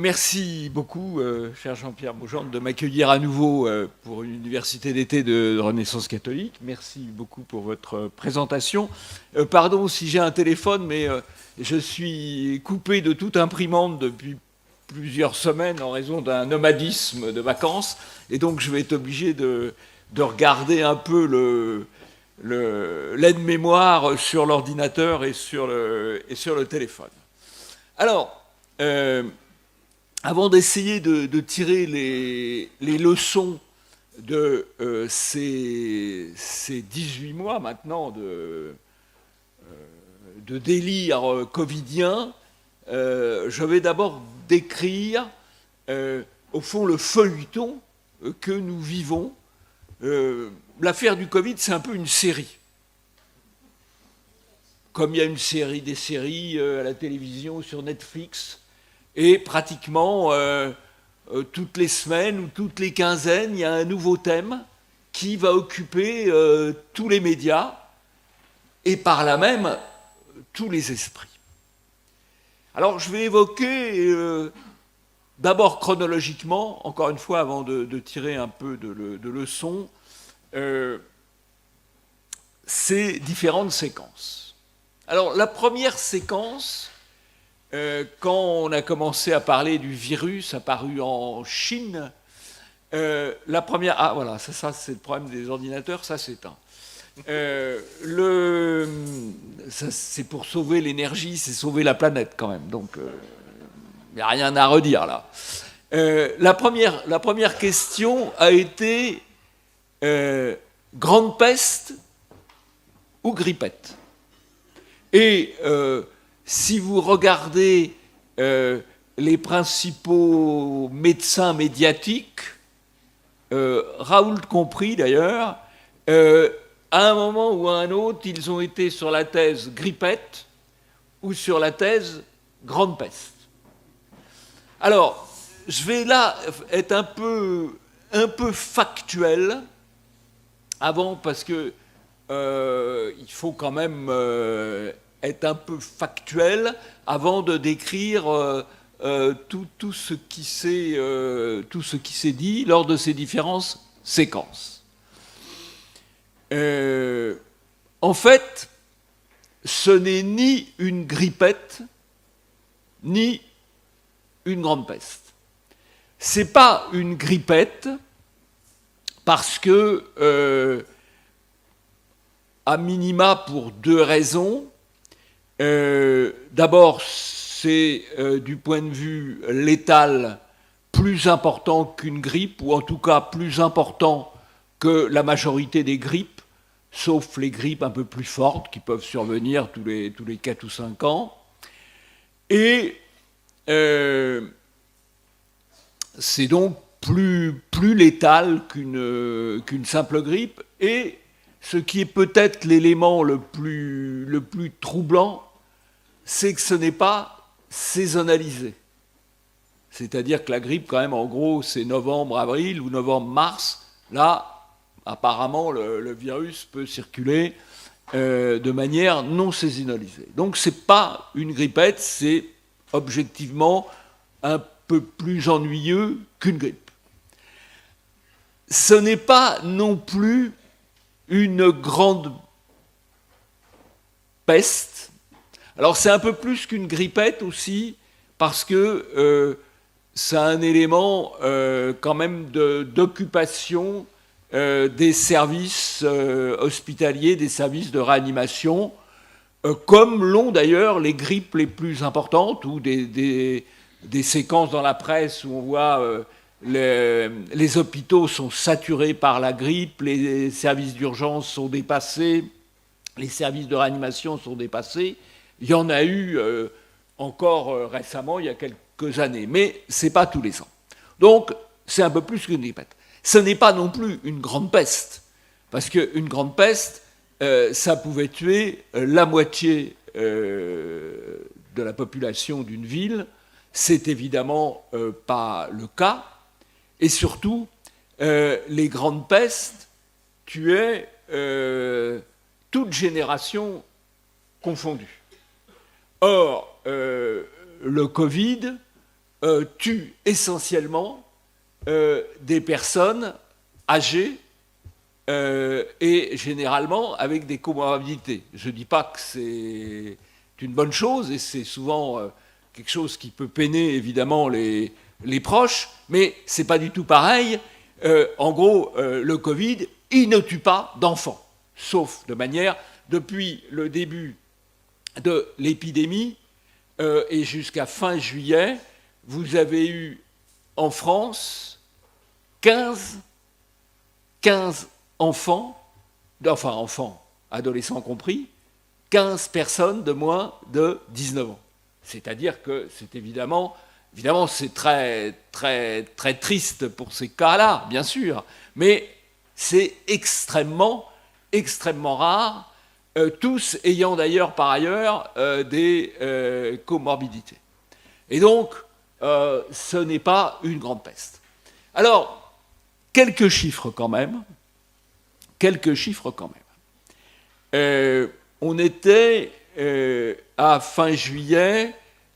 Merci beaucoup, cher Jean-Pierre Maugendre, de m'accueillir à nouveau pour une université d'été de Renaissance catholique. Merci beaucoup pour votre présentation. Pardon si j'ai un téléphone, mais je suis coupé de toute imprimante depuis plusieurs semaines en raison d'un nomadisme de vacances. Et donc, je vais être obligé de regarder un peu l'aide-mémoire sur l'ordinateur et sur le téléphone. Alors, avant d'essayer de tirer les leçons de ces 18 mois maintenant de délire covidien, je vais d'abord décrire, au fond, le feuilleton que nous vivons. L'affaire du Covid, c'est un peu une série. Comme il y a des séries à la télévision, sur Netflix, et pratiquement toutes les semaines ou toutes les quinzaines, il y a un nouveau thème qui va occuper tous les médias et par là même tous les esprits. Alors je vais évoquer d'abord chronologiquement, encore une fois avant de tirer un peu de leçons, ces différentes séquences. Alors la première séquence, quand on a commencé à parler du virus apparu en Chine, la première... Ah voilà, ça c'est le problème des ordinateurs, ça s'éteint. Ça, c'est pour sauver l'énergie, c'est sauver la planète quand même, donc il n'y a rien à redire là. La première question a été grande peste ou grippette. Et si vous regardez les principaux médecins médiatiques, Raoult compris d'ailleurs, à un moment ou à un autre, ils ont été sur la thèse grippette ou sur la thèse grande peste. Alors, je vais là être un peu factuel avant, parce que il faut quand même être un peu factuel avant de décrire tout ce qui s'est dit lors de ces différentes séquences. En fait, ce n'est ni une grippette, ni une grande peste. C'est pas une grippette parce que, à minima, pour deux raisons. D'abord, c'est du point de vue létal plus important qu'une grippe, ou en tout cas plus important que la majorité des grippes, sauf les grippes un peu plus fortes qui peuvent survenir tous les 4 ou 5 ans. Et c'est donc plus létal qu'une simple grippe. Et ce qui est peut-être l'élément le plus troublant, c'est que ce n'est pas saisonnalisé. C'est-à-dire que la grippe, quand même, en gros, c'est novembre-avril ou novembre-mars. Là, apparemment, le virus peut circuler de manière non saisonnalisée. Donc, ce n'est pas une grippette, c'est objectivement un peu plus ennuyeux qu'une grippe. Ce n'est pas non plus une grande peste. Alors c'est un peu plus qu'une grippette aussi, parce que c'est un élément quand même d'occupation des services hospitaliers, des services de réanimation, comme l'ont d'ailleurs les grippes les plus importantes, ou des séquences dans la presse où on voit les hôpitaux sont saturés par la grippe, les services d'urgence sont dépassés, les services de réanimation sont dépassés. Il y en a eu encore récemment, il y a quelques années, mais ce n'est pas tous les ans. Donc, c'est un peu plus qu'une grippette. Ce n'est pas non plus une grande peste, parce qu'une grande peste, ça pouvait tuer la moitié de la population d'une ville. C'est évidemment pas le cas. Et surtout, les grandes pestes tuaient toute génération confondue. Or, le Covid tue essentiellement des personnes âgées et généralement avec des comorbidités. Je ne dis pas que c'est une bonne chose, et c'est souvent quelque chose qui peut peiner évidemment les proches, mais ce n'est pas du tout pareil. En gros, le Covid, il ne tue pas d'enfants, sauf de manière, depuis le début de l'épidémie et jusqu'à fin juillet, vous avez eu en France 15 enfants, adolescents compris, 15 personnes de moins de 19 ans. C'est-à-dire que c'est évidemment c'est très, très, très triste pour ces cas-là, bien sûr, mais c'est extrêmement, extrêmement rare, tous ayant d'ailleurs par ailleurs des comorbidités. Et donc, ce n'est pas une grande peste. Alors, quelques chiffres quand même. On était à fin juillet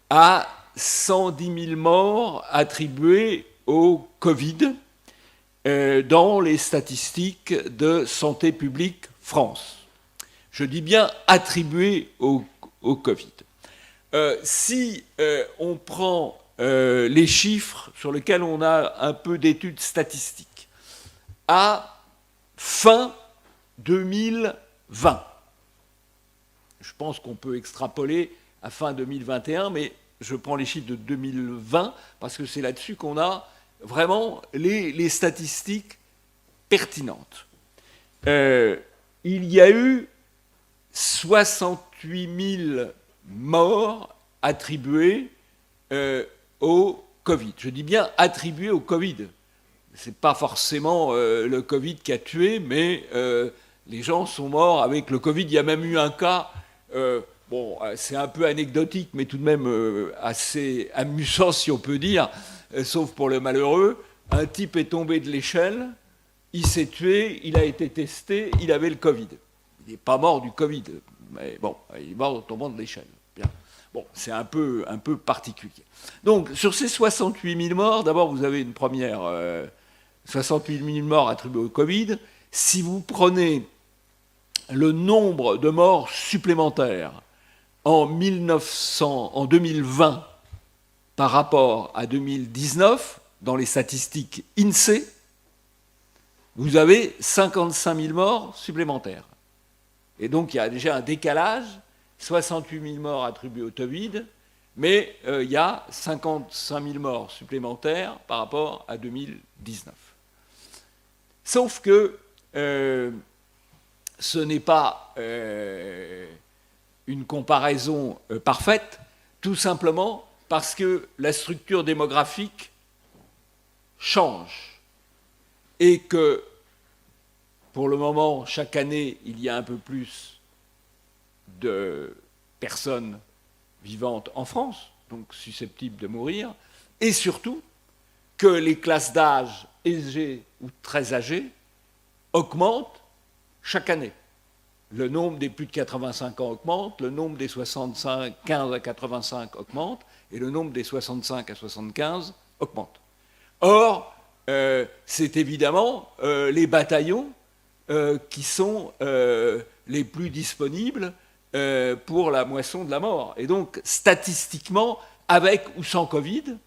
à 110 000 morts attribués au Covid dans les statistiques de Santé publique France. Je dis bien attribués au Covid. Si on prend les chiffres sur lesquels on a un peu d'études statistiques, à fin 2020, je pense qu'on peut extrapoler à fin 2021, mais je prends les chiffres de 2020 parce que c'est là-dessus qu'on a vraiment les statistiques pertinentes. Il y a eu 68 000 morts attribuées au Covid. Je dis bien attribuées au Covid. Ce n'est pas forcément le Covid qui a tué, mais les gens sont morts avec le Covid. Il y a même eu un cas, c'est un peu anecdotique, mais tout de même assez amusant, si on peut dire, sauf pour le malheureux. Un type est tombé de l'échelle, il s'est tué, il a été testé, il avait le Covid. Il n'est pas mort du Covid, mais bon, il est mort en tombant de l'échelle. Bien. Bon, c'est un peu particulier. Donc, sur ces 68 000 morts, d'abord, vous avez une première 68 000 morts attribués au Covid. Si vous prenez le nombre de morts supplémentaires en 2020 par rapport à 2019, dans les statistiques INSEE, vous avez 55 000 morts supplémentaires. Et donc, il y a déjà un décalage, 68 000 morts attribués au Covid, mais il y a 55 000 morts supplémentaires par rapport à 2019. Sauf que ce n'est pas une comparaison parfaite, tout simplement parce que la structure démographique change et que, pour le moment, chaque année, il y a un peu plus de personnes vivantes en France, donc susceptibles de mourir, et surtout que les classes d'âge âgées ou très âgées augmentent chaque année. Le nombre des plus de 85 ans augmente, le nombre des 15 à 85 augmente, et le nombre des 65 à 75 augmente. Or, c'est évidemment les bataillons qui sont les plus disponibles pour la moisson de la mort. Et donc, statistiquement, avec ou sans Covid,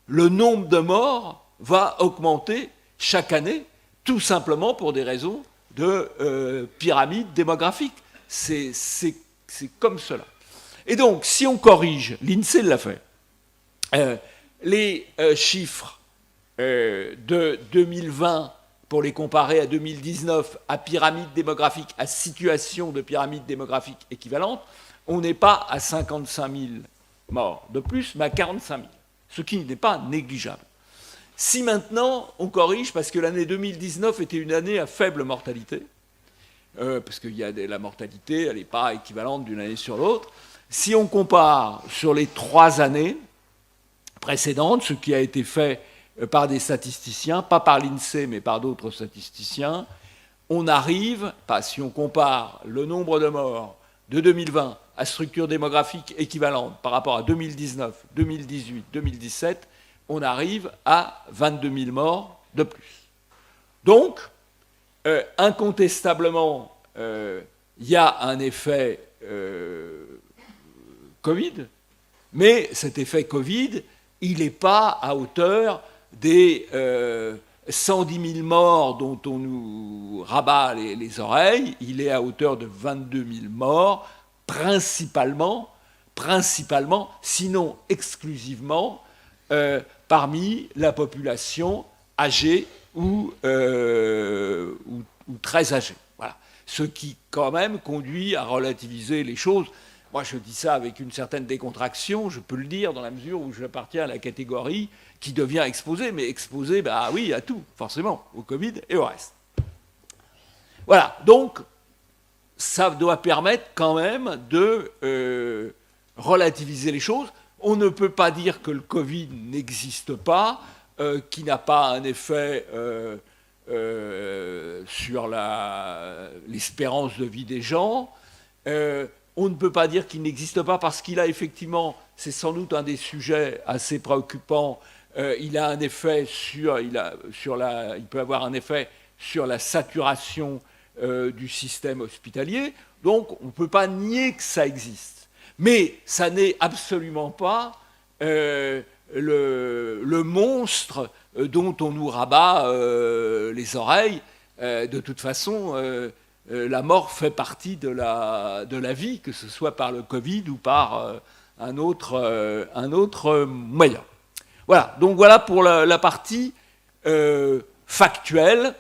le nombre de morts va augmenter chaque année, tout simplement pour des raisons de pyramide démographique. C'est comme cela. Et donc, si on corrige, l'INSEE l'a fait, les chiffres de 2020 pour les comparer à 2019 à pyramide démographique, à situation de pyramide démographique équivalente, on n'est pas à 55 000 morts de plus, mais à 45 000, ce qui n'est pas négligeable. Si maintenant on corrige, parce que l'année 2019 était une année à faible mortalité, parce que la mortalité, elle n'est pas équivalente d'une année sur l'autre, si on compare sur les 3 années précédentes, ce qui a été fait par des statisticiens, pas par l'INSEE, mais par d'autres statisticiens, on arrive, si on compare le nombre de morts de 2020 à structure démographique équivalente par rapport à 2019, 2018, 2017, on arrive à 22 000 morts de plus. Donc, incontestablement, il y a un effet Covid, mais cet effet Covid, il n'est pas à hauteur des 110 000 morts dont on nous rabat les oreilles, il est à hauteur de 22 000 morts, principalement, sinon exclusivement, parmi la population âgée ou très âgée. Voilà. Ce qui, quand même, conduit à relativiser les choses. Moi, je dis ça avec une certaine décontraction, je peux le dire, dans la mesure où j'appartiens à la catégorie qui devient exposée, mais exposée, bah oui, à tout, forcément, au Covid et au reste. Voilà, donc, ça doit permettre quand même de relativiser les choses. On ne peut pas dire que le Covid n'existe pas, qu'il n'a pas un effet sur l'espérance de vie des gens. On ne peut pas dire qu'il n'existe pas parce qu'il a effectivement, c'est sans doute un des sujets assez préoccupants, il a un effet il peut avoir un effet sur la saturation du système hospitalier. Donc on ne peut pas nier que ça existe. Mais ça n'est absolument pas le monstre dont on nous rabat les oreilles. De toute façon, la mort fait partie de la vie, que ce soit par le Covid ou par un autre moyen. Voilà, donc voilà pour la partie factuelle.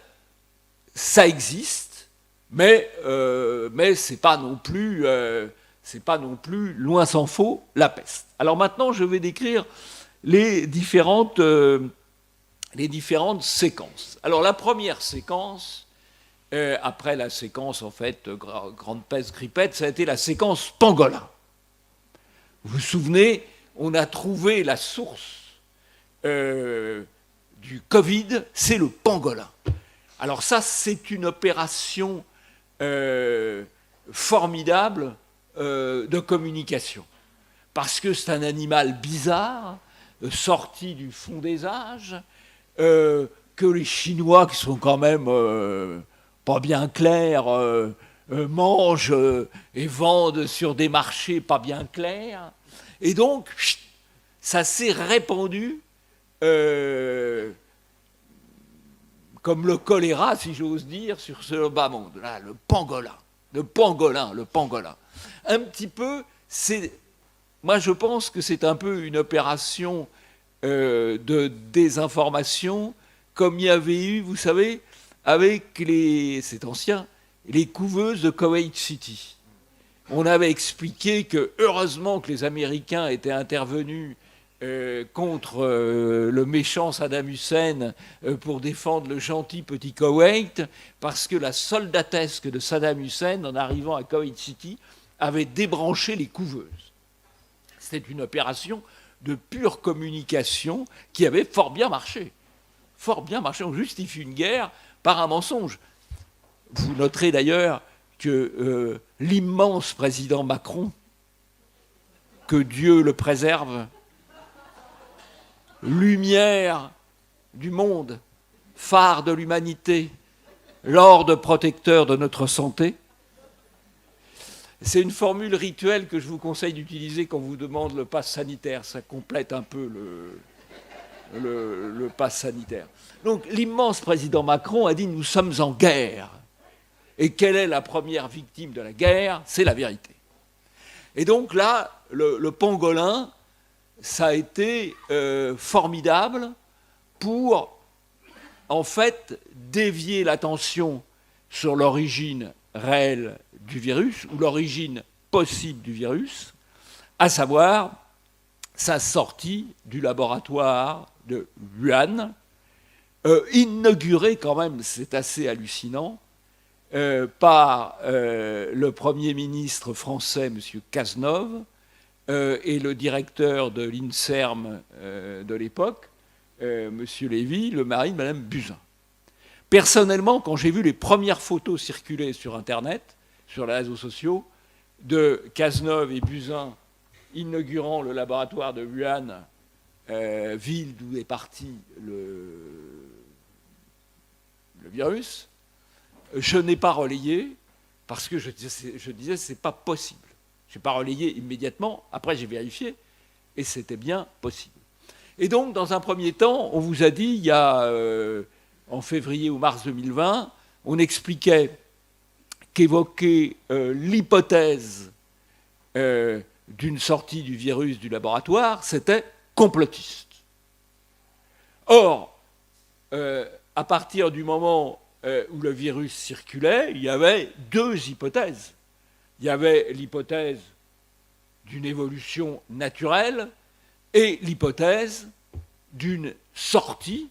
Ça existe, mais c'est pas non plus loin s'en faut la peste. Alors maintenant, je vais décrire les différentes séquences. Alors la première séquence, après la séquence en fait grande peste grippette, ça a été la séquence pangolin. Vous vous souvenez, on a trouvé la source du Covid, c'est le pangolin. Alors ça, c'est une opération formidable de communication, parce que c'est un animal bizarre, sorti du fond des âges, que les Chinois, qui sont quand même pas bien clairs, mangent et vendent sur des marchés pas bien clairs. Et donc, ça s'est répandu comme le choléra, si j'ose dire, sur ce bas monde. Là, le pangolin. Un petit peu, moi je pense que c'est un peu une opération de désinformation, comme il y avait eu, vous savez, avec c'est ancien, les couveuses de Kuwait City. On avait expliqué que, heureusement que les Américains étaient intervenus contre le méchant Saddam Hussein pour défendre le gentil petit Koweït, parce que la soldatesque de Saddam Hussein, en arrivant à Kuwait City, avait débranché les couveuses. C'était une opération de pure communication qui avait fort bien marché. Fort bien marché. On justifie une guerre par un mensonge. Vous noterez d'ailleurs que l'immense président Macron, que Dieu le préserve, lumière du monde, phare de l'humanité, lord protecteur de notre santé. C'est une formule rituelle que je vous conseille d'utiliser quand on vous demande le pass sanitaire. Ça complète un peu le pass sanitaire. Donc l'immense président Macron a dit « Nous sommes en guerre ». Et quelle est la première victime de la guerre? C'est la vérité. Et donc là, le pangolin, ça a été formidable pour, en fait, dévier l'attention sur l'origine réelle du virus, ou l'origine possible du virus, à savoir sa sortie du laboratoire de Wuhan, inauguré quand même, c'est assez hallucinant, par le Premier ministre français, M. Cazeneuve, et le directeur de l'INSERM de l'époque, M. Lévy, le mari de Mme Buzyn. Personnellement, quand j'ai vu les premières photos circuler sur Internet, sur les réseaux sociaux, de Cazeneuve et Buzyn inaugurant le laboratoire de Wuhan ville d'où est parti le virus. Je n'ai pas relayé parce que je disais c'est pas possible. Je n'ai pas relayé immédiatement. Après, j'ai vérifié et c'était bien possible. Et donc, dans un premier temps, on vous a dit, il y a en février ou mars 2020, on expliquait qu'évoquer l'hypothèse d'une sortie du virus du laboratoire, c'était complotiste. Or, à partir du moment où le virus circulait, il y avait deux hypothèses. Il y avait l'hypothèse d'une évolution naturelle et l'hypothèse d'une sortie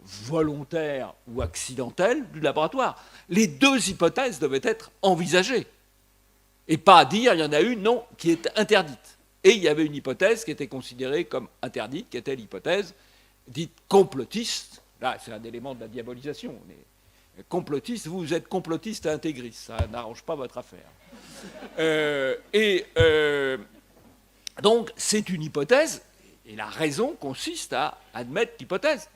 volontaire ou accidentelle du laboratoire. Les deux hypothèses devaient être envisagées. Et pas dire, il y en a une, non, qui est interdite. Et il y avait une hypothèse qui était considérée comme interdite, qui était l'hypothèse dite complotiste. Là, c'est un élément de la diabolisation. Mais complotiste, vous êtes complotiste et intégriste. Ça n'arrange pas votre affaire. Donc, c'est une hypothèse, et la raison consiste à admettre l'hypothèse.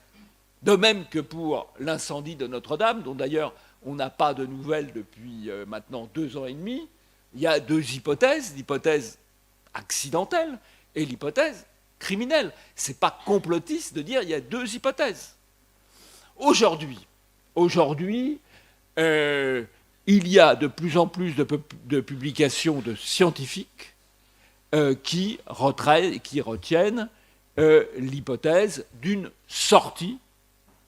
De même que pour l'incendie de Notre-Dame, dont d'ailleurs on n'a pas de nouvelles depuis maintenant 2 ans et demi, il y a deux hypothèses, l'hypothèse accidentelle et l'hypothèse criminelle. Ce n'est pas complotiste de dire qu'il y a deux hypothèses. Aujourd'hui, il y a de plus en plus de publications de scientifiques qui retiennent l'hypothèse d'une sortie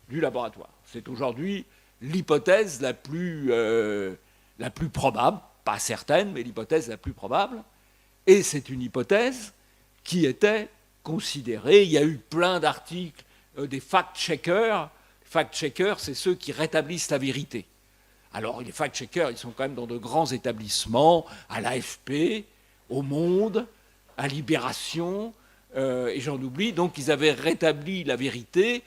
du laboratoire. C'est aujourd'hui l'hypothèse la plus probable, pas certaine, mais l'hypothèse la plus probable. Et c'est une hypothèse qui était considérée. Il y a eu plein d'articles, des fact-checkers. Fact-checkers, c'est ceux qui rétablissent la vérité. Alors, les fact-checkers, ils sont quand même dans de grands établissements, à l'AFP, au Monde, à Libération, et j'en oublie. Donc, ils avaient rétabli la vérité.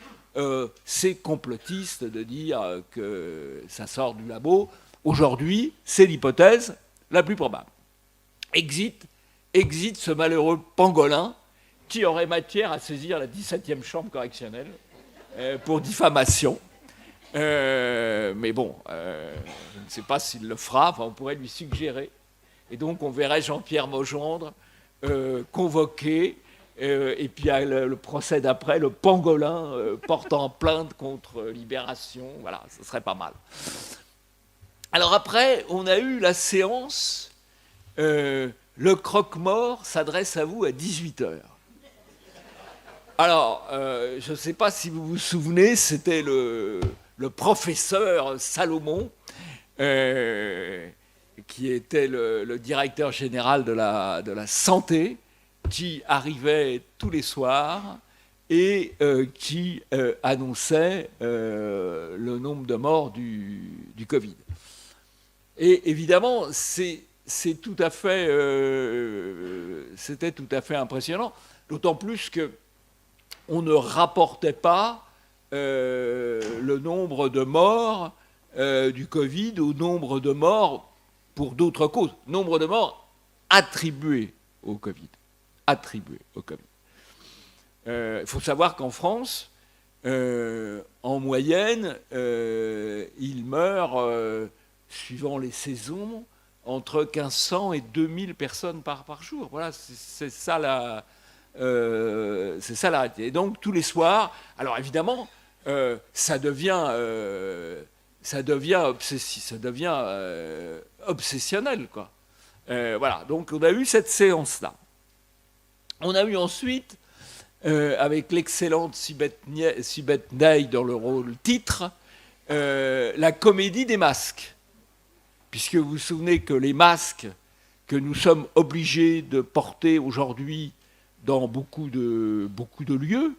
C'est complotiste de dire que ça sort du labo. Aujourd'hui, c'est l'hypothèse la plus probable. Exit ce malheureux pangolin qui aurait matière à saisir la 17e chambre correctionnelle pour diffamation. Mais bon, je ne sais pas s'il le fera, enfin, on pourrait lui suggérer. Et donc on verrait Jean-Pierre Maugendre convoqué, et puis le procès d'après, le pangolin portant plainte contre Libération. Voilà, ce serait pas mal. Alors après, on a eu la séance le croque-mort s'adresse à vous à 18h. Alors, je ne sais pas si vous vous souvenez, c'était le professeur Salomon, qui était le directeur général de la santé, qui arrivait tous les soirs et qui annonçait le nombre de morts du Covid. Et évidemment, c'était tout à fait impressionnant, d'autant plus qu'on ne rapportait pas le nombre de morts du Covid au nombre de morts pour d'autres causes. Nombre de morts attribués au Covid. Il faut savoir qu'en France, en moyenne, il meurt, suivant les saisons, entre 1500 et 2000 personnes par jour. Voilà, c'est ça la réalité. Et donc, tous les soirs, alors évidemment, ça devient obsessionnel, quoi. Voilà, donc on a eu cette séance-là. On a eu ensuite, avec l'excellente Sibeth Ney dans le rôle titre, la comédie des masques. Puisque vous vous souvenez que les masques que nous sommes obligés de porter aujourd'hui dans beaucoup de lieux,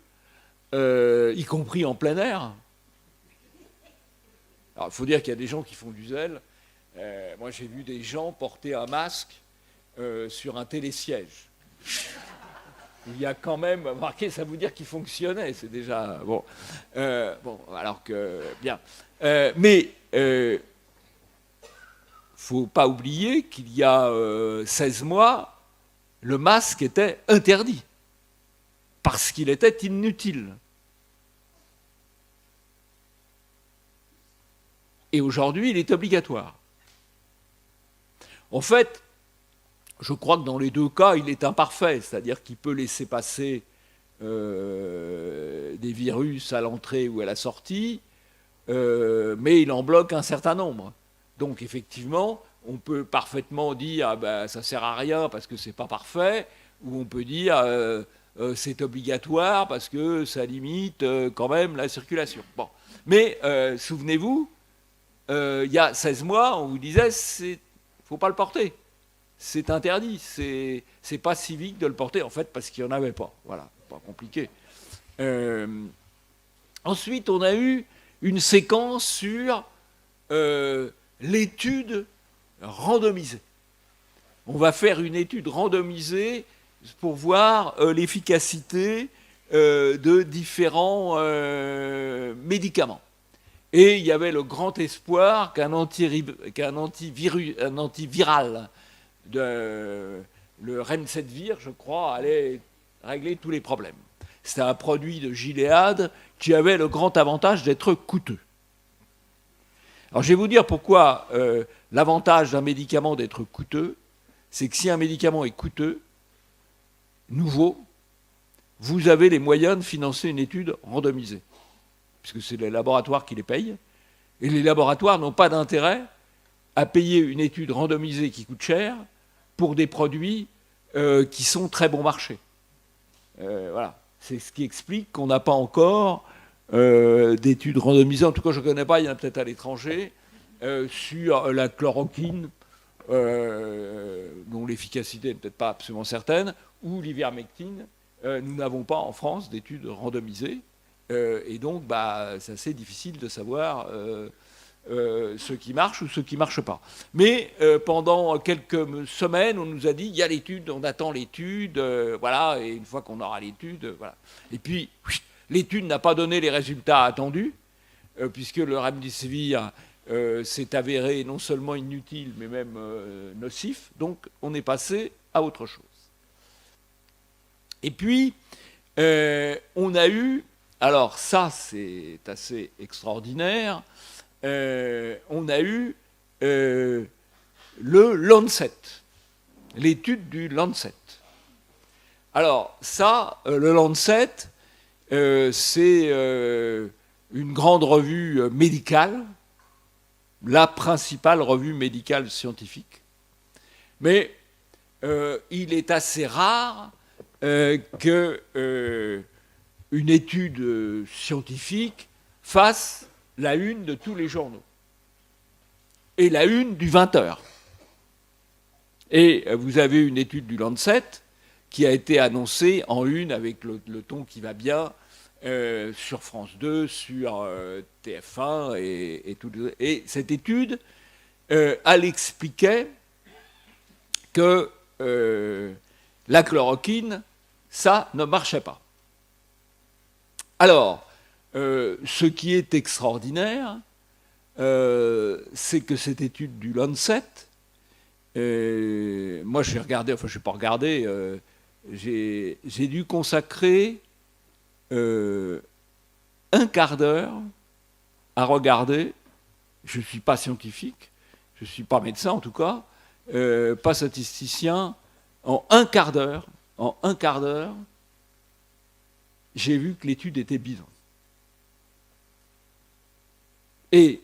y compris en plein air. Alors, il faut dire qu'il y a des gens qui font du zèle. Moi, j'ai vu des gens porter un masque sur un télésiège. Il y a quand même, remarquez, ça veut dire qu'il fonctionnait, c'est déjà bon. Alors que bien, mais faut pas oublier qu'il y a 16 mois, le masque était interdit. parce qu'il était inutile. Et aujourd'hui, il est obligatoire. En fait, je crois que dans les deux cas, il est imparfait, c'est-à-dire qu'il peut laisser passer des virus à l'entrée ou à la sortie, mais il en bloque un certain nombre. Donc effectivement, on peut parfaitement dire ah ben, ça ne sert à rien parce que ce n'est pas parfait, ou on peut dire c'est obligatoire parce que ça limite quand même la circulation. Bon. Mais souvenez-vous, il y a 16 mois, on vous disait il ne faut pas le porter. C'est interdit, c'est pas civique de le porter, en fait, parce qu'il n'y en avait pas. Voilà, pas compliqué. Ensuite, on a eu une séquence sur l'étude randomisée. On va faire une étude randomisée pour voir l'efficacité de différents médicaments. Et il y avait le grand espoir qu'un antiviral, le Remdesivir, je crois, allait régler tous les problèmes. C'était un produit de Gilead qui avait le grand avantage d'être coûteux. Alors je vais vous dire pourquoi l'avantage d'un médicament d'être coûteux, c'est que si un médicament est coûteux, nouveau, vous avez les moyens de financer une étude randomisée, puisque c'est les laboratoires qui les payent, et les laboratoires n'ont pas d'intérêt à payer une étude randomisée qui coûte cher pour des produits qui sont très bon marché. Voilà. C'est ce qui explique qu'on n'a pas encore d'études randomisées, en tout cas je ne connais pas, il y en a peut-être à l'étranger, sur la chloroquine, dont l'efficacité n'est peut-être pas absolument certaine, ou l'ivermectine. Nous n'avons pas en France d'études randomisées, et donc c'est assez difficile de savoir ce qui marche ou ce qui ne marche pas. Mais pendant quelques semaines, on nous a dit il y a l'étude, on attend l'étude, voilà, et une fois qu'on aura l'étude, voilà. Et puis, l'étude n'a pas donné les résultats attendus, puisque le Remdesivir s'est avéré non seulement inutile, mais même nocif. Donc, on est passé à autre chose. Et puis, on a eu, alors ça, c'est assez extraordinaire, on a eu le Lancet, l'étude du Lancet. Alors ça, le Lancet, c'est une grande revue médicale, la principale revue médicale scientifique. Mais il est assez rare qu'une étude scientifique fasse la une de tous les journaux et la une du 20h. Et vous avez une étude du Lancet qui a été annoncée en une avec le ton qui va bien sur France 2, sur TF1 et tout. Et cette étude, elle expliquait que la chloroquine, ça ne marchait pas. Alors, ce qui est extraordinaire, c'est que cette étude du Lancet, moi j'ai regardé, enfin je n'ai pas regardé, j'ai dû consacrer un quart d'heure à regarder, je ne suis pas scientifique, je ne suis pas médecin en tout cas, pas statisticien, en un quart d'heure, j'ai vu que l'étude était bidon. Et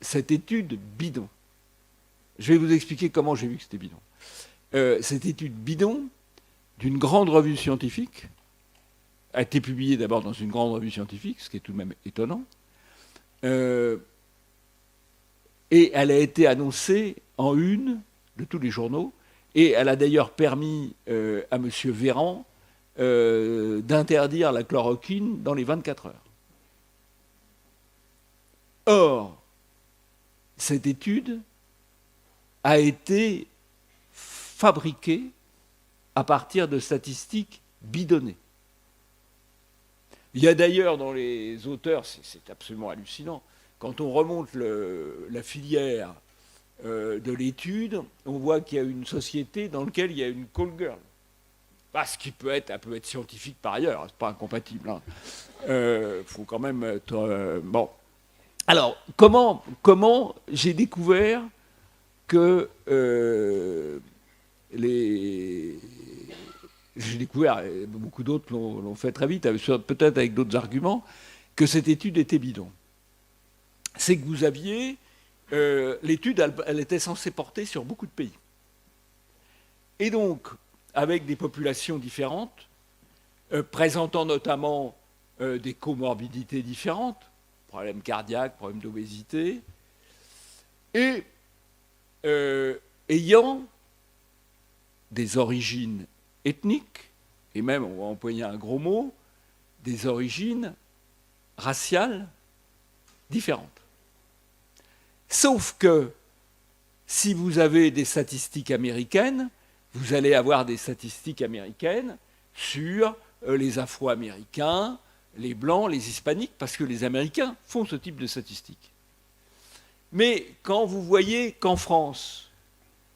cette étude bidon, je vais vous expliquer comment j'ai vu que c'était bidon. Cette étude bidon d'une grande revue scientifique a été publiée d'abord dans une grande revue scientifique, ce qui est tout de même étonnant, et elle a été annoncée en une de tous les journaux, et elle a d'ailleurs permis à M. Véran d'interdire la chloroquine dans les 24 heures. Or, cette étude a été fabriquée à partir de statistiques bidonnées. Il y a d'ailleurs dans les auteurs, c'est absolument hallucinant, quand on remonte la filière de l'étude, on voit qu'il y a une société dans laquelle il y a une call girl. Ce qui peut être scientifique par ailleurs, c'est pas incompatible. Faut quand même être bon. Alors, comment j'ai découvert que j'ai découvert, et beaucoup d'autres l'ont fait très vite, peut-être avec d'autres arguments, que cette étude était bidon. C'est que vous aviez l'étude, elle était censée porter sur beaucoup de pays. Et donc, avec des populations différentes, présentant notamment des comorbidités différentes, problèmes cardiaques, problèmes d'obésité, et ayant des origines ethniques, et même, on va employer un gros mot, des origines raciales différentes. Sauf que si vous avez des statistiques américaines, vous allez avoir des statistiques américaines sur les Afro-Américains, les Blancs, les Hispaniques, parce que les Américains font ce type de statistiques. Mais quand vous voyez qu'en France,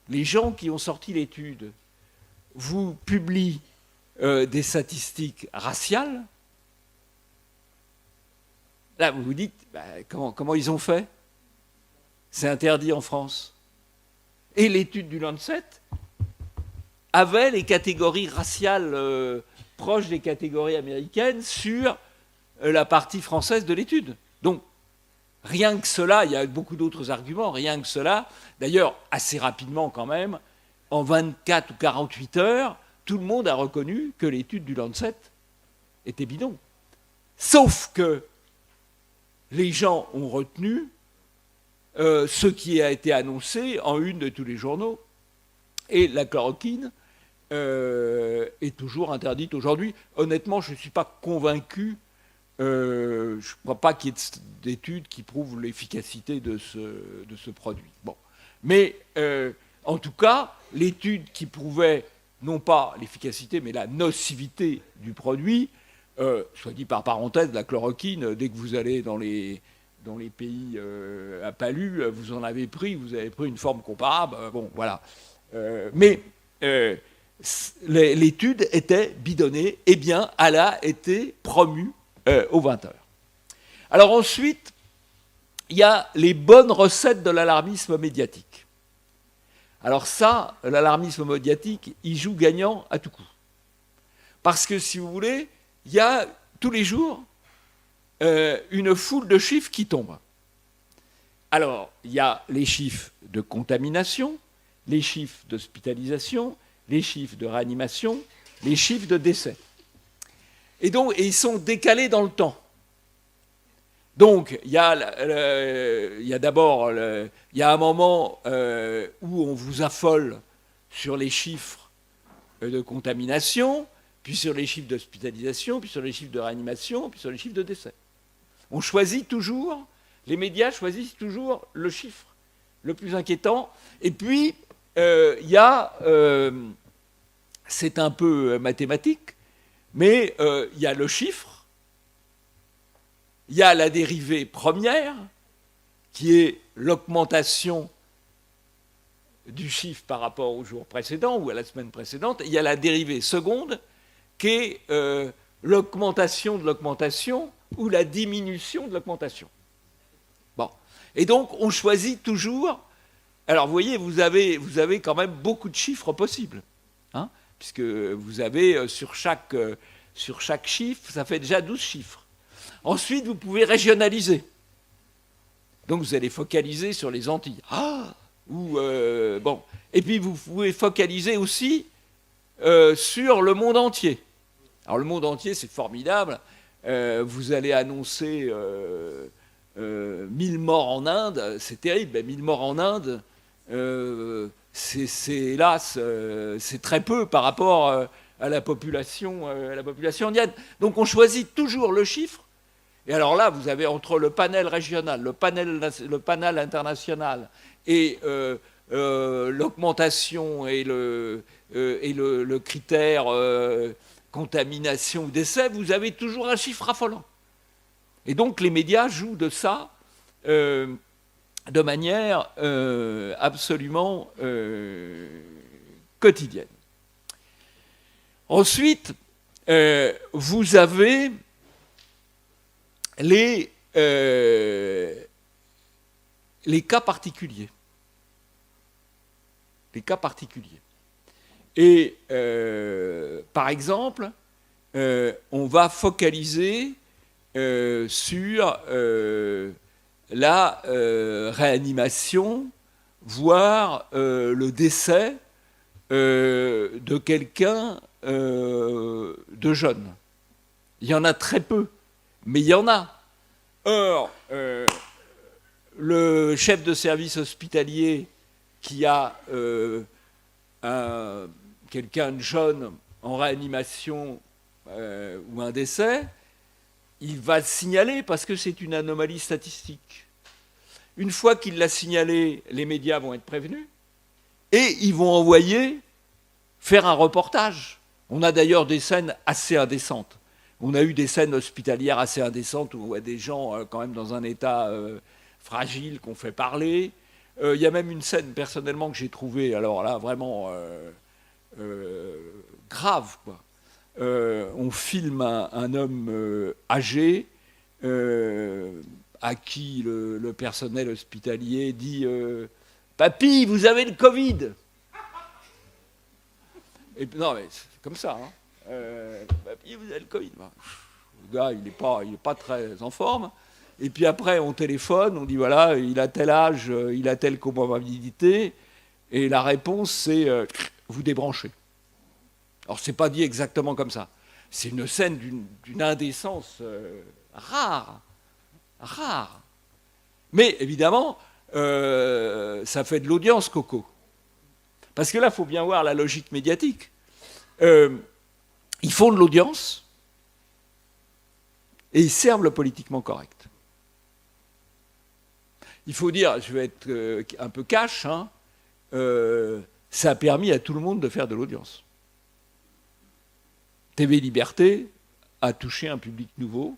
les gens qui ont sorti l'étude vous publient des statistiques raciales, là vous vous dites, comment ils ont fait? C'est interdit en France. Et l'étude du Lancet avait les catégories raciales proches des catégories américaines sur la partie française de l'étude. Donc, rien que cela, il y a beaucoup d'autres arguments, rien que cela, d'ailleurs, assez rapidement quand même, en 24 ou 48 heures, tout le monde a reconnu que l'étude du Lancet était bidon. Sauf que les gens ont retenu ce qui a été annoncé en une de tous les journaux. Et la chloroquine est toujours interdite aujourd'hui. Honnêtement, je ne suis pas convaincu. Je ne crois pas qu'il y ait d'études qui prouvent l'efficacité de ce produit. Bon. Mais en tout cas, l'étude qui prouvait non pas l'efficacité, mais la nocivité du produit, soit dit par parenthèse, la chloroquine, dès que vous allez dans les pays à palu, vous en avez pris, vous avez pris une forme comparable. Bon, voilà. Mais l'étude était bidonnée. Eh bien, elle a été promue aux 20 heures. Alors ensuite, il y a les bonnes recettes de l'alarmisme médiatique. Alors ça, l'alarmisme médiatique, il joue gagnant à tout coup. Parce que, si vous voulez, il y a tous les jours une foule de chiffres qui tombent. Alors, il y a les chiffres de contamination, les chiffres d'hospitalisation, les chiffres de réanimation, les chiffres de décès. Et ils sont décalés dans le temps. Donc, il y a d'abord il y a un moment où on vous affole sur les chiffres de contamination, puis sur les chiffres d'hospitalisation, puis sur les chiffres de réanimation, puis sur les chiffres de décès. On choisit toujours, les médias choisissent toujours le chiffre le plus inquiétant. Et puis, il y a, c'est un peu mathématique, mais il y a le chiffre, il y a la dérivée première, qui est l'augmentation du chiffre par rapport au jour précédent ou à la semaine précédente, et il y a la dérivée seconde, qui est l'augmentation de l'augmentation ou la diminution de l'augmentation. Bon. Et donc, on choisit toujours... Alors, vous voyez, vous avez quand même beaucoup de chiffres possibles, hein, puisque vous avez sur chaque chiffre, ça fait déjà 12 chiffres. Ensuite, vous pouvez régionaliser. Donc, vous allez focaliser sur les Antilles. Bon. Et puis, vous pouvez focaliser aussi sur le monde entier. Alors, le monde entier, c'est formidable. Vous allez annoncer 1000 morts en Inde, c'est terrible. Ben, 1000 morts en Inde, hélas, c'est très peu par rapport à la population indienne. Donc, on choisit toujours le chiffre. Et alors là, vous avez entre le panel régional, le panel international et l'augmentation et le critère contamination ou décès, vous avez toujours un chiffre affolant. Et donc les médias jouent de ça de manière absolument quotidienne. Ensuite, vous avez les cas particuliers. Les cas particuliers. Et par exemple, on va focaliser sur la réanimation, voire le décès de quelqu'un de jeune. Il y en a très peu, mais il y en a. Or, le chef de service hospitalier qui a quelqu'un de jeune en réanimation ou un décès, il va le signaler parce que c'est une anomalie statistique. Une fois qu'il l'a signalé, les médias vont être prévenus et ils vont envoyer faire un reportage. On a d'ailleurs des scènes assez indécentes. On a eu des scènes hospitalières assez indécentes où on voit des gens quand même dans un état fragile qu'on fait parler. Il y a même une scène personnellement que j'ai trouvée, alors là vraiment grave, quoi. On filme un homme âgé à qui le personnel hospitalier dit Papy, vous avez le Covid. Et, non, mais c'est comme ça. Hein. Papy, vous avez le Covid. Le gars, il n'est pas très en forme. Et puis après, on téléphone, on dit voilà, il a tel âge, il a telle comorbidité. Et la réponse, c'est vous débranchez. Alors, c'est pas dit exactement comme ça. C'est une scène d'une indécence rare. Rare. Mais évidemment, ça fait de l'audience, Coco. Parce que là, il faut bien voir la logique médiatique. Ils font de l'audience et ils servent le politiquement correct. Il faut dire, je vais être un peu cash, hein, ça a permis à tout le monde de faire de l'audience. TV Liberté a touché un public nouveau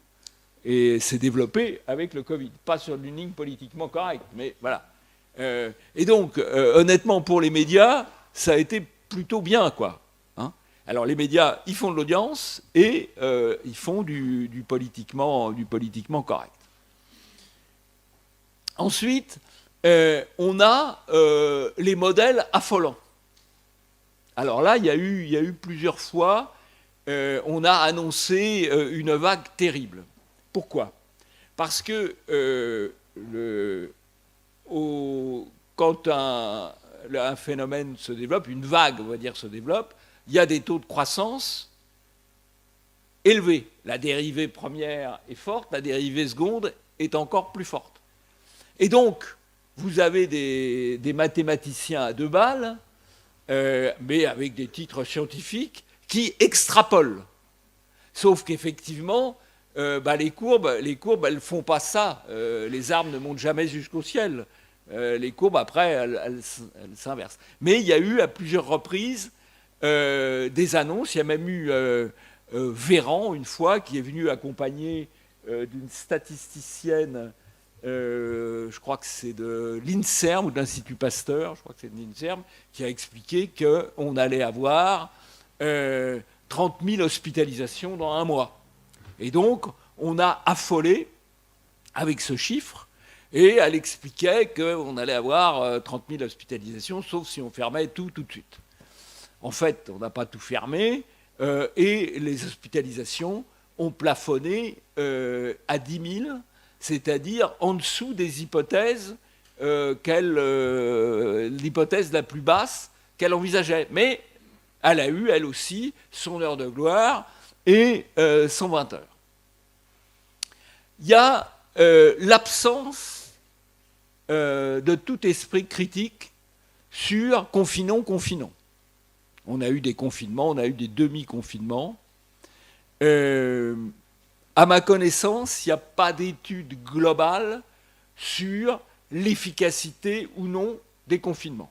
et s'est développé avec le Covid. Pas sur une ligne politiquement correcte, mais voilà. Et donc, honnêtement, pour les médias, ça a été plutôt bien, quoi. Hein. Alors, les médias, ils font de l'audience et ils font du politiquement correct. Ensuite, on a les modèles affolants. Alors là, il y a eu plusieurs fois, on a annoncé une vague terrible. Pourquoi ? Parce que quand un phénomène se développe, une vague, on va dire, se développe, il y a des taux de croissance élevés. La dérivée première est forte, la dérivée seconde est encore plus forte. Et donc, vous avez des mathématiciens à 2 balles, mais avec des titres scientifiques, qui extrapolent. Sauf qu'effectivement, les courbes, elles ne font pas ça. Les arbres ne montent jamais jusqu'au ciel. Les courbes, après, elles s'inversent. Mais il y a eu à plusieurs reprises des annonces. Il y a même eu Véran, une fois, qui est venu accompagné d'une statisticienne, je crois que c'est de l'INSERM ou de l'Institut Pasteur, je crois que c'est de l'INSERM, qui a expliqué qu'on allait avoir 30 000 hospitalisations dans un mois. Et donc, on a affolé avec ce chiffre, et elle expliquait qu'on allait avoir 30 000 hospitalisations, sauf si on fermait tout de suite. En fait, on n'a pas tout fermé, et les hospitalisations ont plafonné à 10 000, c'est-à-dire en dessous des hypothèses, l'hypothèse la plus basse qu'elle envisageait. Mais elle a eu, elle aussi, son heure de gloire et 120 heures. Il y a l'absence de tout esprit critique sur confinons. On a eu des confinements, on a eu des demi-confinements. À ma connaissance, il n'y a pas d'étude globale sur l'efficacité ou non des confinements.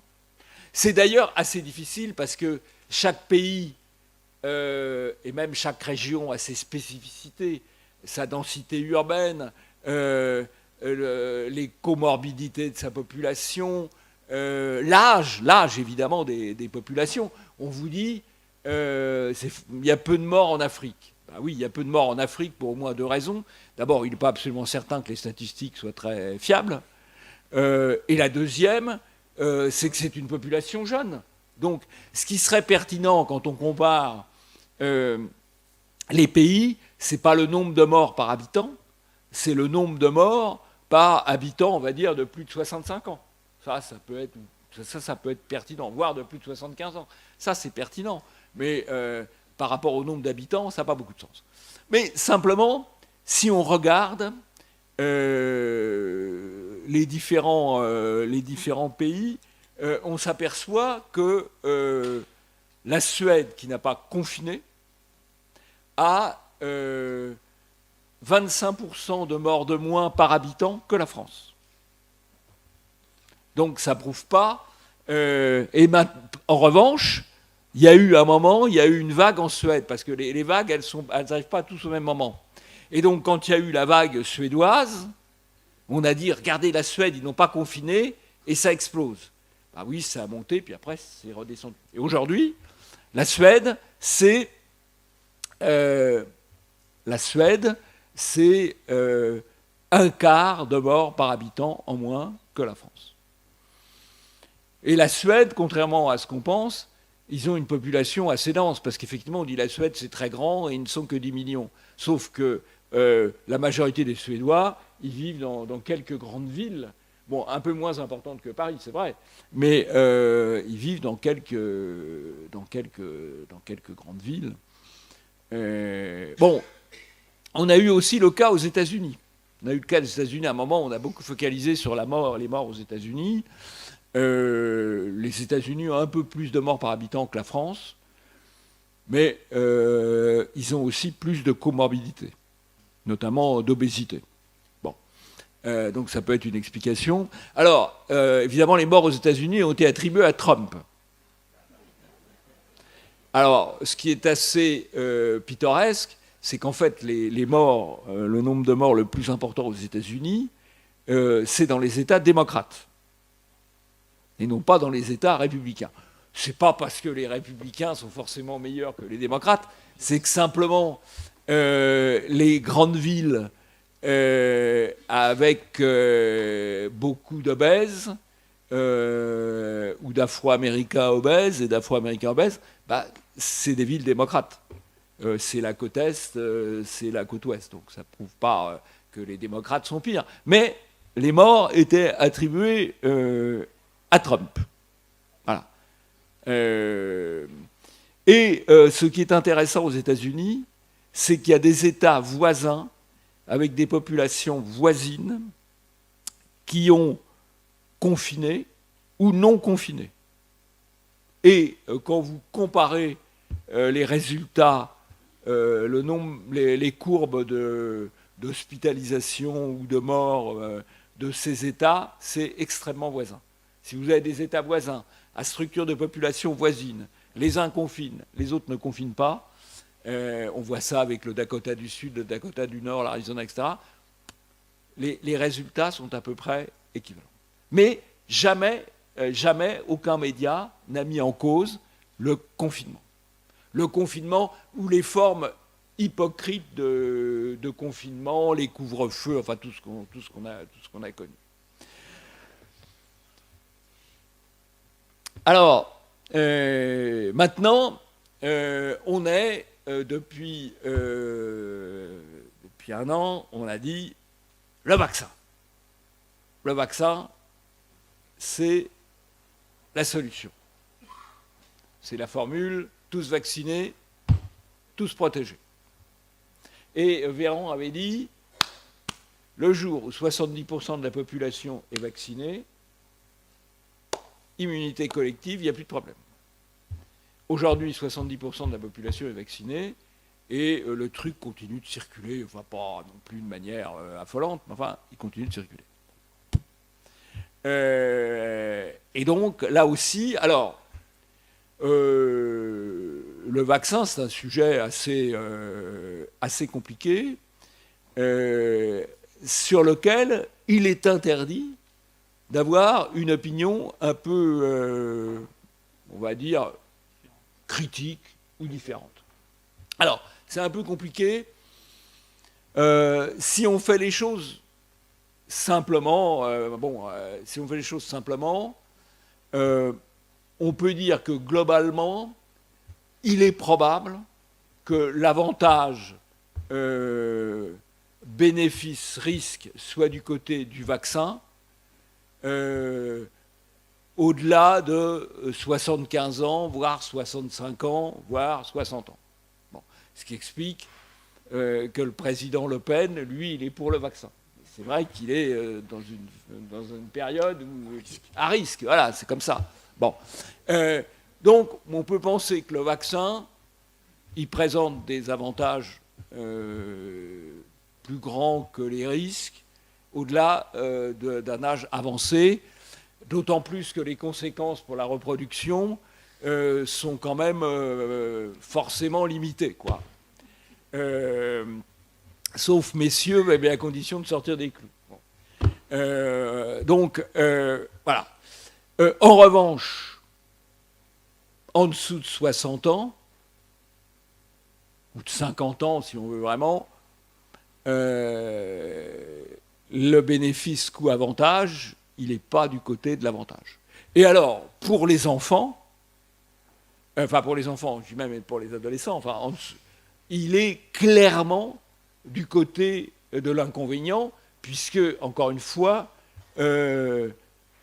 C'est d'ailleurs assez difficile parce que chaque pays et même chaque région a ses spécificités, sa densité urbaine, les comorbidités de sa population, l'âge évidemment des populations. On vous dit il y a peu de morts en Afrique. Ben oui, il y a peu de morts en Afrique pour au moins 2 raisons. D'abord, il n'est pas absolument certain que les statistiques soient très fiables. Et la deuxième, c'est que c'est une population jeune. Donc, ce qui serait pertinent quand on compare les pays, c'est pas le nombre de morts par habitant, c'est le nombre de morts par habitant, on va dire, de plus de 65 ans. Ça peut être pertinent, voire de plus de 75 ans. Ça, c'est pertinent. Mais par rapport au nombre d'habitants, ça n'a pas beaucoup de sens. Mais simplement, si on regarde les différents pays, on s'aperçoit que la Suède, qui n'a pas confiné, a 25% de morts de moins par habitant que la France. Donc ça ne prouve pas. En revanche, il y a eu un moment, il y a eu une vague en Suède, parce que les vagues, elles n'arrivent pas tous au même moment. Et donc quand il y a eu la vague suédoise, on a dit, regardez la Suède, ils n'ont pas confiné, et ça explose. Bah oui, ça a monté, puis après, c'est redescendu. Et aujourd'hui, la Suède, c'est un quart de morts par habitant en moins que la France. Et la Suède, contrairement à ce qu'on pense, ils ont une population assez dense, parce qu'effectivement, on dit la Suède, c'est très grand, et ils ne sont que 10 millions. Sauf que la majorité des Suédois, ils vivent dans quelques grandes villes, bon, un peu moins importantes que Paris, c'est vrai, mais ils vivent dans quelques grandes villes. Bon, on a eu aussi le cas aux États-Unis. On a eu le cas des États-Unis à un moment, on a beaucoup focalisé sur les morts aux États-Unis. Les États-Unis ont un peu plus de morts par habitant que la France, mais ils ont aussi plus de comorbidités, notamment d'obésité. Bon, donc ça peut être une explication. Alors, évidemment, les morts aux États-Unis ont été attribués à Trump. Alors, ce qui est assez pittoresque, c'est qu'en fait, les morts, le nombre de morts le plus important aux États-Unis, c'est dans les États démocrates, et non pas dans les États républicains. C'est pas parce que les républicains sont forcément meilleurs que les démocrates, c'est que simplement les grandes villes avec beaucoup d'obèses ou d'Afro-Américains obèses et d'Afro-Américains obèses, bah, c'est des villes démocrates. C'est la côte Est, c'est la côte Ouest. Donc ça ne prouve pas que les démocrates sont pires. Mais les morts étaient attribués à Trump. Voilà. Ce qui est intéressant aux États-Unis, c'est qu'il y a des États voisins, avec des populations voisines, qui ont confiné ou non confiné. Et quand vous comparez les résultats, les courbes d'hospitalisation ou de mort de ces États, c'est extrêmement voisin. Si vous avez des États voisins, à structure de population voisine, les uns confinent, les autres ne confinent pas, on voit ça avec le Dakota du Sud, le Dakota du Nord, l'Arizona, etc., les résultats sont à peu près équivalents. Mais jamais aucun média n'a mis en cause le confinement. Le confinement ou les formes hypocrites de confinement, les couvre-feux, enfin tout ce qu'on a connu. Alors, maintenant, on est, depuis un an, on a dit, le vaccin. Le vaccin, c'est la solution. C'est la formule, tous vaccinés, tous protégés. Et Véran avait dit, le jour où 70% de la population est vaccinée, immunité collective, il n'y a plus de problème. Aujourd'hui, 70% de la population est vaccinée, et le truc continue de circuler, enfin pas non plus de manière affolante, mais enfin, il continue de circuler. Et donc, là aussi, alors, le vaccin, c'est un sujet assez compliqué, sur lequel il est interdit d'avoir une opinion un peu, on va dire, critique, ou différentes. Alors, c'est un peu compliqué. Si on fait les choses simplement, si on fait les choses simplement, on peut dire que globalement, il est probable que l'avantage bénéfice-risque soit du côté du vaccin au-delà de 75 ans, voire 65 ans, voire 60 ans. Bon. Ce qui explique que le président Le Pen, lui, il est pour le vaccin. C'est vrai qu'il est dans une période à risque. Voilà, c'est comme ça. Bon. Donc, on peut penser que le vaccin, il présente des avantages plus grands que les risques, au-delà d'un âge avancé, d'autant plus que les conséquences pour la reproduction sont quand même forcément limitées, quoi. Sauf, messieurs, mais à condition de sortir des clous. Bon. Voilà. En revanche, en dessous de 60 ans, ou de 50 ans, si on veut vraiment, le bénéfice coût-avantage, il n'est pas du côté de l'avantage. Et alors, pour les enfants, pour les enfants, je dis même pour les adolescents, il est clairement du côté de l'inconvénient, puisque, encore une fois, le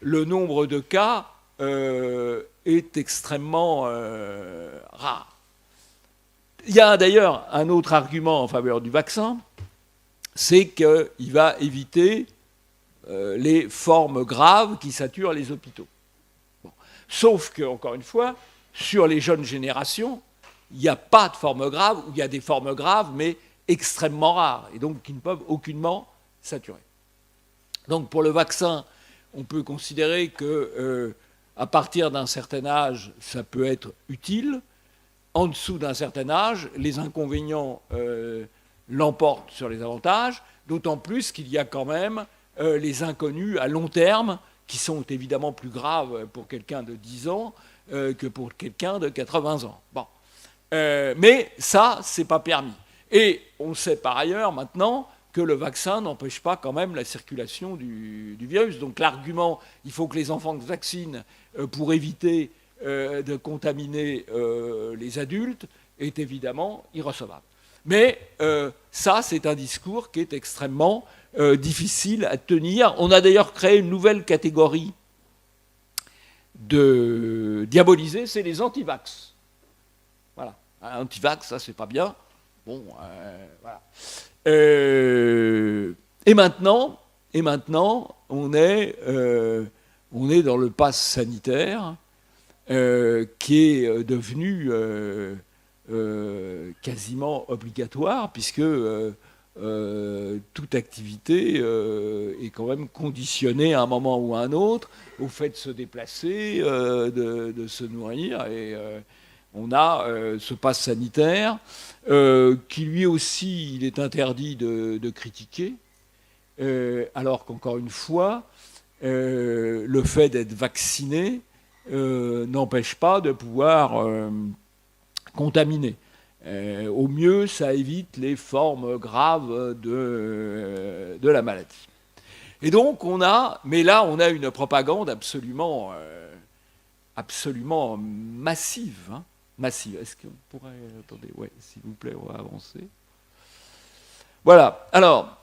nombre de cas est extrêmement rare. Il y a d'ailleurs un autre argument en faveur du vaccin, c'est qu'il va éviter les formes graves qui saturent les hôpitaux. Bon. Sauf que, encore une fois, sur les jeunes générations, il n'y a pas de formes graves, ou il y a des formes graves, mais extrêmement rares, et donc qui ne peuvent aucunement saturer. Donc pour le vaccin, on peut considérer que à partir d'un certain âge, ça peut être utile. En dessous d'un certain âge, les inconvénients l'emportent sur les avantages, d'autant plus qu'il y a quand même les inconnus à long terme, qui sont évidemment plus graves pour quelqu'un de 10 ans que pour quelqu'un de 80 ans. Bon. Mais ça, c'est pas permis. Et on sait par ailleurs maintenant que le vaccin n'empêche pas quand même la circulation du virus. Donc l'argument, il faut que les enfants se vaccinent pour éviter de contaminer les adultes, est évidemment irrecevable. Mais ça, c'est un discours qui est extrêmement difficile à tenir. On a d'ailleurs créé une nouvelle catégorie de diabolisés, c'est les antivax. Voilà. Antivax, ça, c'est pas bien. Bon, voilà. Et maintenant, on est dans le pass sanitaire qui est devenu quasiment obligatoire, puisque toute activité est quand même conditionnée à un moment ou à un autre au fait de se déplacer, de se nourrir, et on a ce pass sanitaire qui lui aussi, il est interdit de critiquer, alors qu'encore une fois, le fait d'être vacciné n'empêche pas de pouvoir contaminer. Au mieux, ça évite les formes graves de la maladie. Et donc, mais là, on a une propagande absolument massive. Hein, massive. Est-ce qu'on pourrait... Attendez, ouais, s'il vous plaît, on va avancer. Voilà. Alors,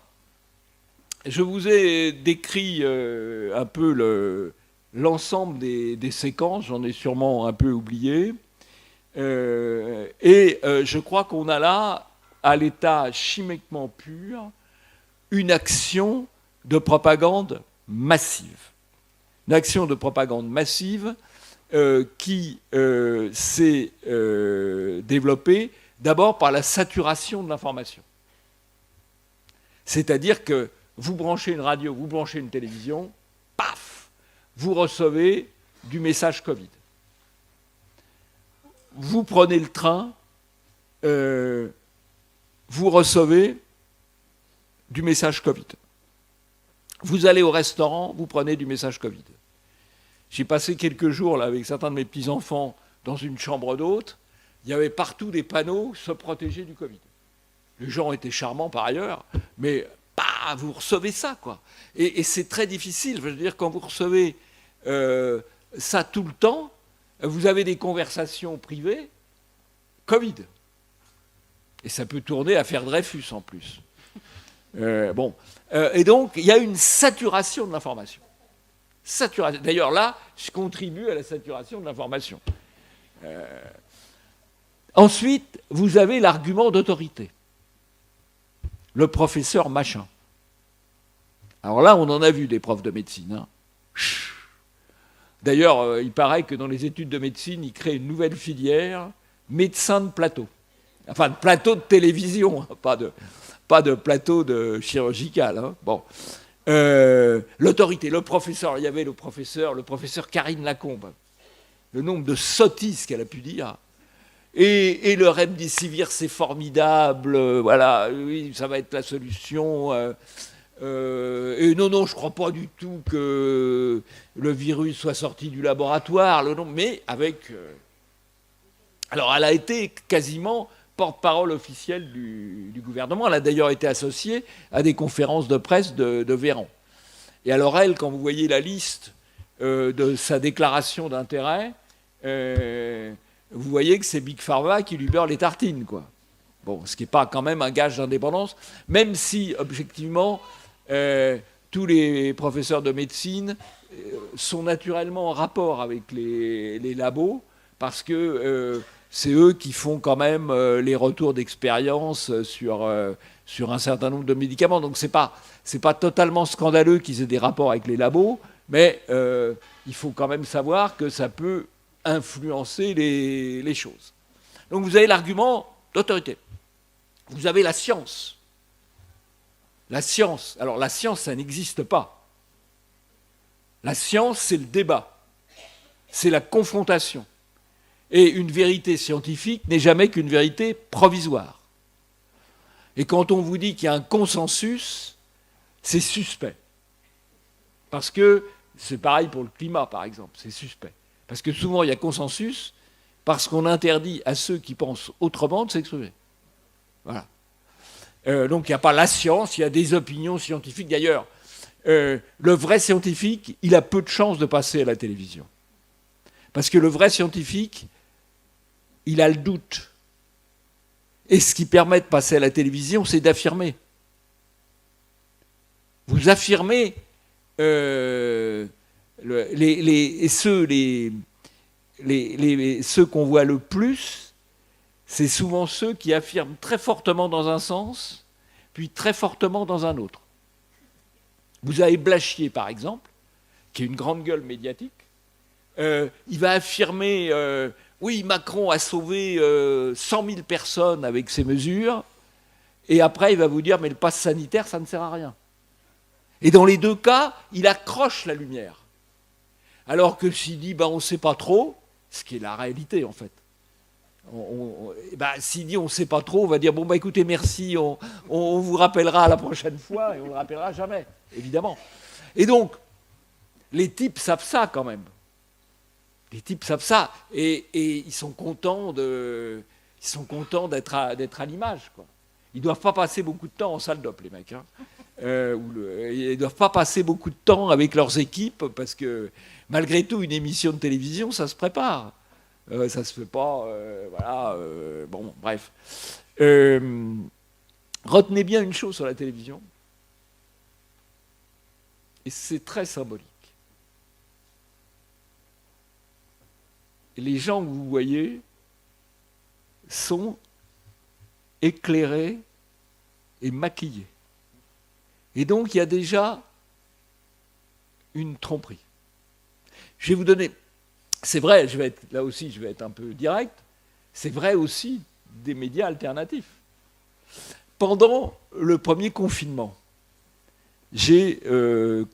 je vous ai décrit un peu l'ensemble des séquences. J'en ai sûrement un peu oublié. Je crois qu'on a là, à l'état chimiquement pur, une action de propagande massive. Une action de propagande massive qui s'est développée d'abord par la saturation de l'information. C'est-à-dire que vous branchez une radio, vous branchez une télévision, paf, vous recevez du message Covid. Vous prenez le train, vous recevez du message Covid. Vous allez au restaurant, vous prenez du message Covid. J'ai passé quelques jours là, avec certains de mes petits-enfants dans une chambre d'hôte. il y avait partout des panneaux se protéger du Covid. Les gens étaient charmants par ailleurs, mais bah, vous recevez ça, quoi. Et c'est très difficile. Je veux dire, quand vous recevez ça tout le temps, vous avez des conversations privées, Covid. Et ça peut tourner à faire Dreyfus en plus. Bon. Et donc, il y a une saturation de l'information. Saturation. D'ailleurs, là, je contribue à la saturation de l'information. Ensuite, vous avez l'argument d'autorité. Le professeur machin. Alors là, on en a vu des profs de médecine. Hein. D'ailleurs, il paraît que dans les études de médecine, ils créent une nouvelle filière, médecin de plateau. Enfin, de plateau de télévision, hein, pas de plateau de chirurgical. Hein. Bon. L'autorité, le professeur, il y avait le professeur Karine Lacombe. Le nombre de sottises qu'elle a pu dire. Et le remdesivir, c'est formidable, voilà, oui, ça va être la solution. Et non, je ne crois pas du tout que le virus soit sorti du laboratoire, mais avec... Alors, elle a été quasiment porte-parole officielle du gouvernement. Elle a d'ailleurs été associée à des conférences de presse de Véran. Et alors, elle, quand vous voyez la liste de sa déclaration d'intérêt... vous voyez que c'est Big Pharma qui lui beurre les tartines, quoi. Bon, ce qui n'est pas quand même un gage d'indépendance, même si, objectivement, tous les professeurs de médecine sont naturellement en rapport avec les labos, parce que c'est eux qui font quand même les retours d'expérience sur un certain nombre de médicaments. Donc c'est pas totalement scandaleux qu'ils aient des rapports avec les labos, mais il faut quand même savoir que ça peut influencer les choses. Donc vous avez l'argument d'autorité. Vous avez la science. La science. Alors la science, ça n'existe pas. La science, c'est le débat. C'est la confrontation. Et une vérité scientifique n'est jamais qu'une vérité provisoire. Et quand on vous dit qu'il y a un consensus, c'est suspect. Parce que c'est pareil pour le climat, par exemple, c'est suspect. Parce que souvent, il y a consensus parce qu'on interdit à ceux qui pensent autrement de s'exprimer. Voilà. Donc, il n'y a pas la science, il y a des opinions scientifiques. D'ailleurs, le vrai scientifique, il a peu de chances de passer à la télévision. Parce que le vrai scientifique, il a le doute. Et ce qui permet de passer à la télévision, c'est d'affirmer. Vous affirmez... ceux qu'on voit le plus, c'est souvent ceux qui affirment très fortement dans un sens, puis très fortement dans un autre. Vous avez Blachier, par exemple, qui est une grande gueule médiatique. Il va affirmer oui, Macron a sauvé 100 000 personnes avec ses mesures, et après il va vous dire mais le pass sanitaire, ça ne sert à rien. Et dans les deux cas, il accroche la lumière. Alors que s'il dit on ne sait pas trop, ce qui est la réalité en fait. S'il dit on ne sait pas trop, on va dire écoutez, merci, on vous rappellera la prochaine fois, et on ne le rappellera jamais, évidemment. Et donc, les types savent ça quand même. Les types savent ça. Et ils sont contents d'être à l'image, quoi. Ils ne doivent pas passer beaucoup de temps en salle d'op, les mecs. Hein. Ils ne doivent pas passer beaucoup de temps avec leurs équipes parce que malgré tout, une émission de télévision, ça se prépare. Ça se fait pas, voilà. Bon, bref. Retenez bien une chose sur la télévision, et c'est très symbolique. Et les gens que vous voyez sont éclairés et maquillés. Et donc, il y a déjà une tromperie. Je vais vous donner... C'est vrai, là aussi, je vais être un peu direct, c'est vrai aussi des médias alternatifs. Pendant le premier confinement, j'ai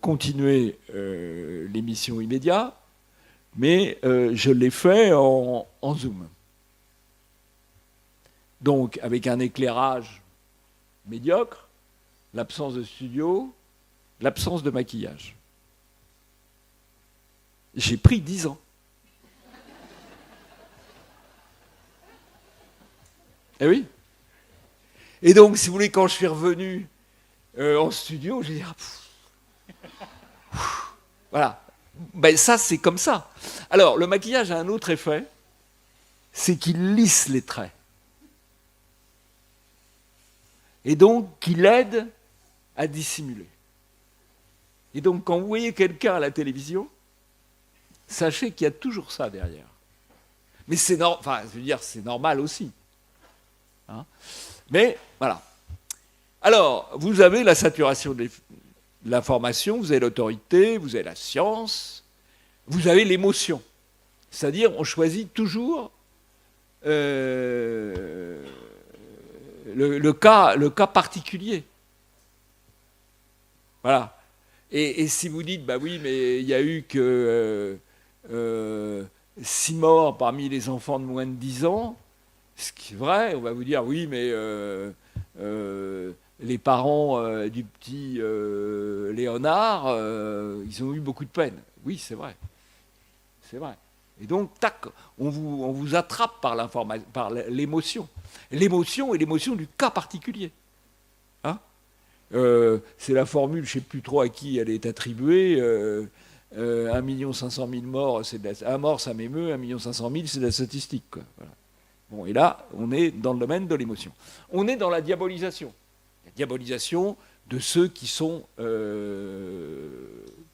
continué l'émission Immédiat, mais je l'ai fait en Zoom. Donc, avec un éclairage médiocre, l'absence de studio, l'absence de maquillage. J'ai pris 10 ans. Eh oui. Et donc, si vous voulez, quand je suis revenu en studio, j'ai dit, voilà. Ben, ça, c'est comme ça. Alors, le maquillage a un autre effet, c'est qu'il lisse les traits. Et donc, qu'il aide à dissimuler. Et donc, quand vous voyez quelqu'un à la télévision, sachez qu'il y a toujours ça derrière. Mais c'est enfin, je veux dire, c'est normal aussi. Hein. Mais voilà. Alors, vous avez la saturation de l'information, vous avez l'autorité, vous avez la science, vous avez l'émotion. C'est-à-dire, on choisit toujours le cas particulier. Voilà. Et si vous dites, bah oui, mais il n'y a eu que 6 morts parmi les enfants de moins de 10 ans, ce qui est vrai, on va vous dire, oui, mais les parents du petit Léonard, ils ont eu beaucoup de peine. Oui, c'est vrai. C'est vrai. Et donc, tac, on vous attrape par l'émotion. L'émotion est l'émotion du cas particulier. Hein, c'est la formule, je ne sais plus trop à qui elle est attribuée. 1 500 000 morts, un mort, ça m'émeut, 1 500 000, c'est de la statistique. Quoi. Voilà. Bon, et là, on est dans le domaine de l'émotion. On est dans la diabolisation. La diabolisation de ceux qui sont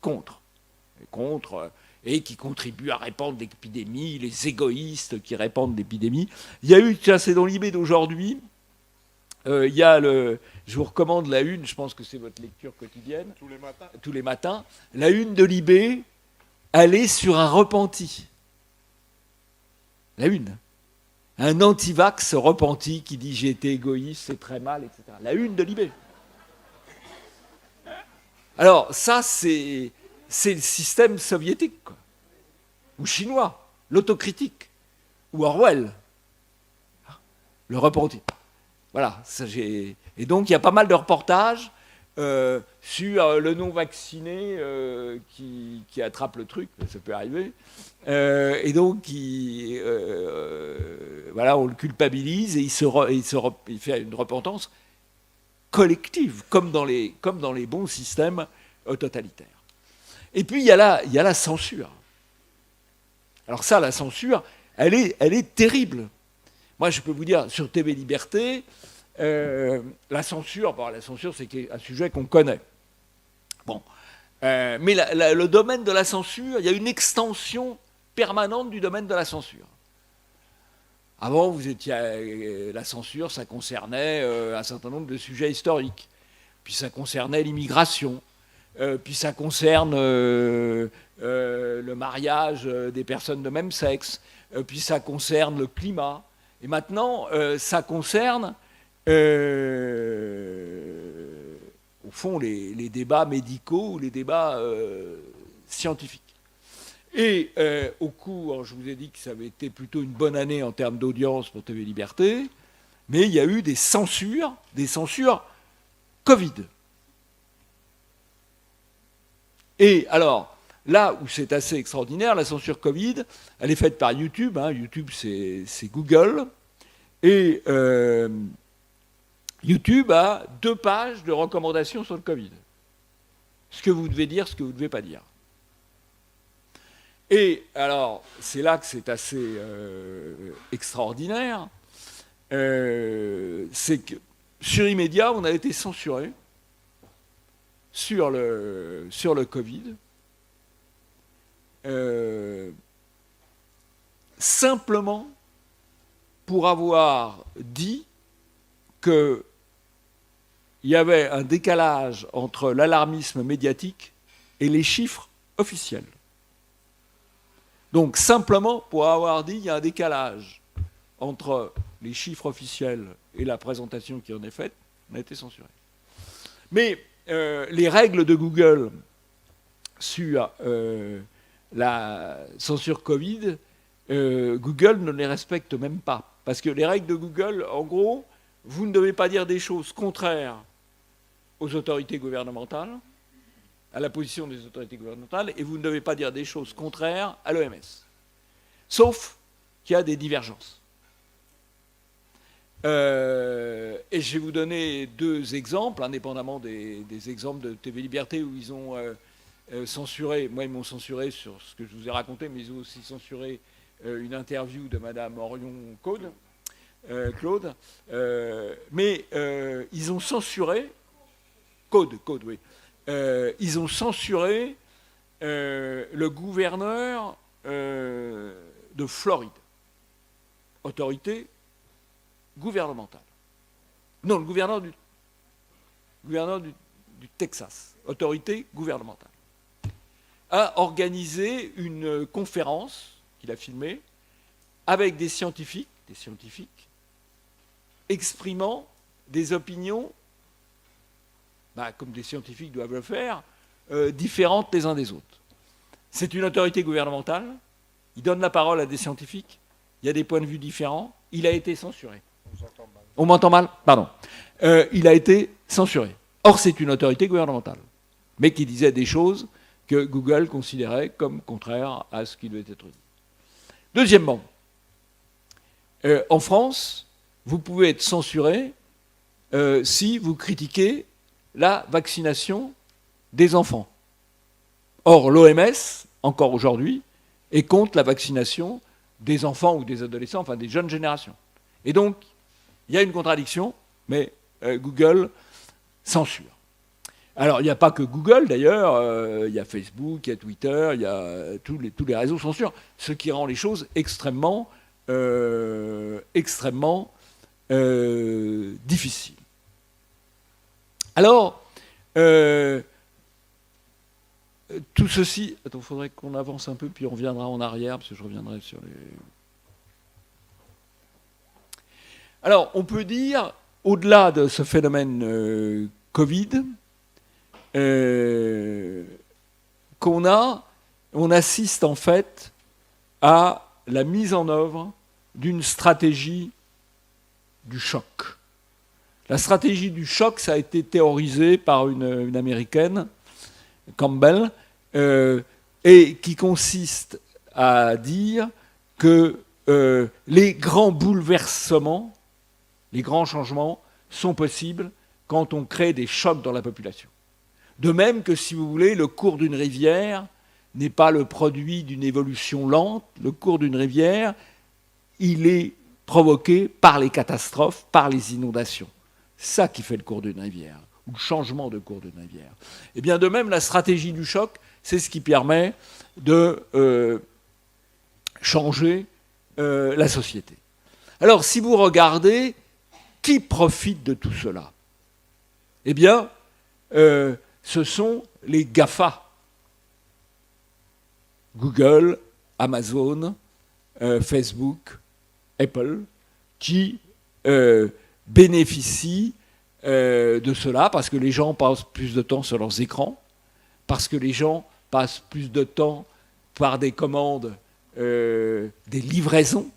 contre. Et qui contribuent à répandre l'épidémie, les égoïstes qui répandent l'épidémie. Il y a eu, tiens, c'est dans l'IB d'aujourd'hui, il y a je vous recommande la une, je pense que c'est votre lecture quotidienne. Tous les matins. La une de l'IB, elle est sur un repenti. La une. Un anti-vax repenti qui dit j'ai été égoïste, c'est très mal, etc. La une de l'IB. Alors, ça, c'est le système soviétique, quoi. Ou chinois, l'autocritique, ou Orwell, le repenti. Voilà. Et donc, il y a pas mal de reportages sur le non-vacciné qui attrape le truc, ça peut arriver. Et donc, voilà, on le culpabilise et il fait une repentance collective, comme dans les bons systèmes totalitaires. Et puis, il y a la censure. Alors ça, la censure, elle est terrible. Moi, je peux vous dire, sur TV Liberté, la censure, c'est un sujet qu'on connaît. Bon. Mais le domaine de la censure, il y a une extension permanente du domaine de la censure. Avant, la censure, ça concernait un certain nombre de sujets historiques. Puis ça concernait l'immigration. Puis ça concerne le mariage des personnes de même sexe. Puis ça concerne le climat. Et maintenant, ça concerne, au fond, les débats médicaux ou les débats scientifiques. Et au cours, je vous ai dit que ça avait été plutôt une bonne année en termes d'audience pour TV Liberté, mais il y a eu des censures Covid. Et alors, là où c'est assez extraordinaire, la censure Covid, elle est faite par YouTube. Hein. YouTube, c'est Google. Et YouTube a 2 pages de recommandations sur le Covid. Ce que vous devez dire, ce que vous ne devez pas dire. Et alors, c'est là que c'est assez extraordinaire. C'est que sur Immédiat, on a été censuré sur le Covid. Simplement pour avoir dit qu'il y avait un décalage entre l'alarmisme médiatique et les chiffres officiels. Donc simplement pour avoir dit qu'il y a un décalage entre les chiffres officiels et la présentation qui en est faite, on a été censuré. Mais les règles de Google sur la censure Covid, Google ne les respecte même pas. Parce que les règles de Google, en gros, vous ne devez pas dire des choses contraires aux autorités gouvernementales, à la position des autorités gouvernementales, et vous ne devez pas dire des choses contraires à l'OMS. Sauf qu'il y a des divergences. Et je vais vous donner deux exemples, indépendamment des exemples de TV Liberté où ils ont censuré, moi ils m'ont censuré sur ce que je vous ai raconté, mais ils ont aussi censuré une interview de Madame Orion Claude. Mais ils ont censuré, Code, oui. Ils ont censuré le gouverneur de Floride, autorité gouvernementale. Non, le gouverneur du Texas, autorité gouvernementale, a organisé une conférence qu'il a filmée avec des scientifiques exprimant des opinions, comme des scientifiques doivent le faire, différentes les uns des autres. C'est une autorité gouvernementale, il donne la parole à des scientifiques, il y a des points de vue différents, il a été censuré. On m'entend mal ? Pardon. Il a été censuré. Or, c'est une autorité gouvernementale, mais qui disait des choses que Google considérait comme contraires à ce qui devait être dit. Deuxièmement, en France, vous pouvez être censuré si vous critiquez la vaccination des enfants. Or, l'OMS, encore aujourd'hui, est contre la vaccination des enfants ou des adolescents, enfin des jeunes générations. Et donc, il y a une contradiction, mais Google censure. Alors, il n'y a pas que Google, d'ailleurs, il y a Facebook, il y a Twitter, il y a tous les réseaux censurent, ce qui rend les choses extrêmement difficiles. Alors, tout ceci... Attends, il faudrait qu'on avance un peu, puis on reviendra en arrière, parce que je reviendrai sur les... Alors, on peut dire, au-delà de ce phénomène Covid, on assiste en fait à la mise en œuvre d'une stratégie du choc. La stratégie du choc, ça a été théorisé par une Américaine, Campbell, et qui consiste à dire que les grands bouleversements, les grands changements sont possibles quand on crée des chocs dans la population. De même que, si vous voulez, le cours d'une rivière n'est pas le produit d'une évolution lente. Le cours d'une rivière, il est provoqué par les catastrophes, par les inondations. C'est ça qui fait le cours d'une rivière, ou le changement de cours d'une rivière. Et bien de même, la stratégie du choc, c'est ce qui permet de changer la société. Alors, si vous regardez, qui profite de tout cela ? Eh bien, ce sont les GAFA. Google, Amazon, Facebook, Apple, qui bénéficient de cela parce que les gens passent plus de temps sur leurs écrans, parce que les gens passent plus de temps par des commandes, des livraisons.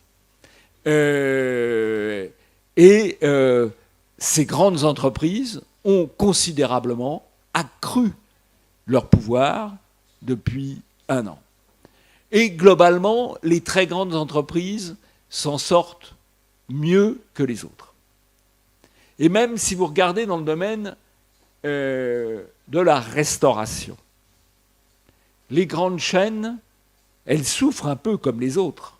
Et ces grandes entreprises ont considérablement accru leur pouvoir depuis 1 an. Et globalement, les très grandes entreprises s'en sortent mieux que les autres. Et même si vous regardez dans le domaine de la restauration, les grandes chaînes, elles souffrent un peu comme les autres,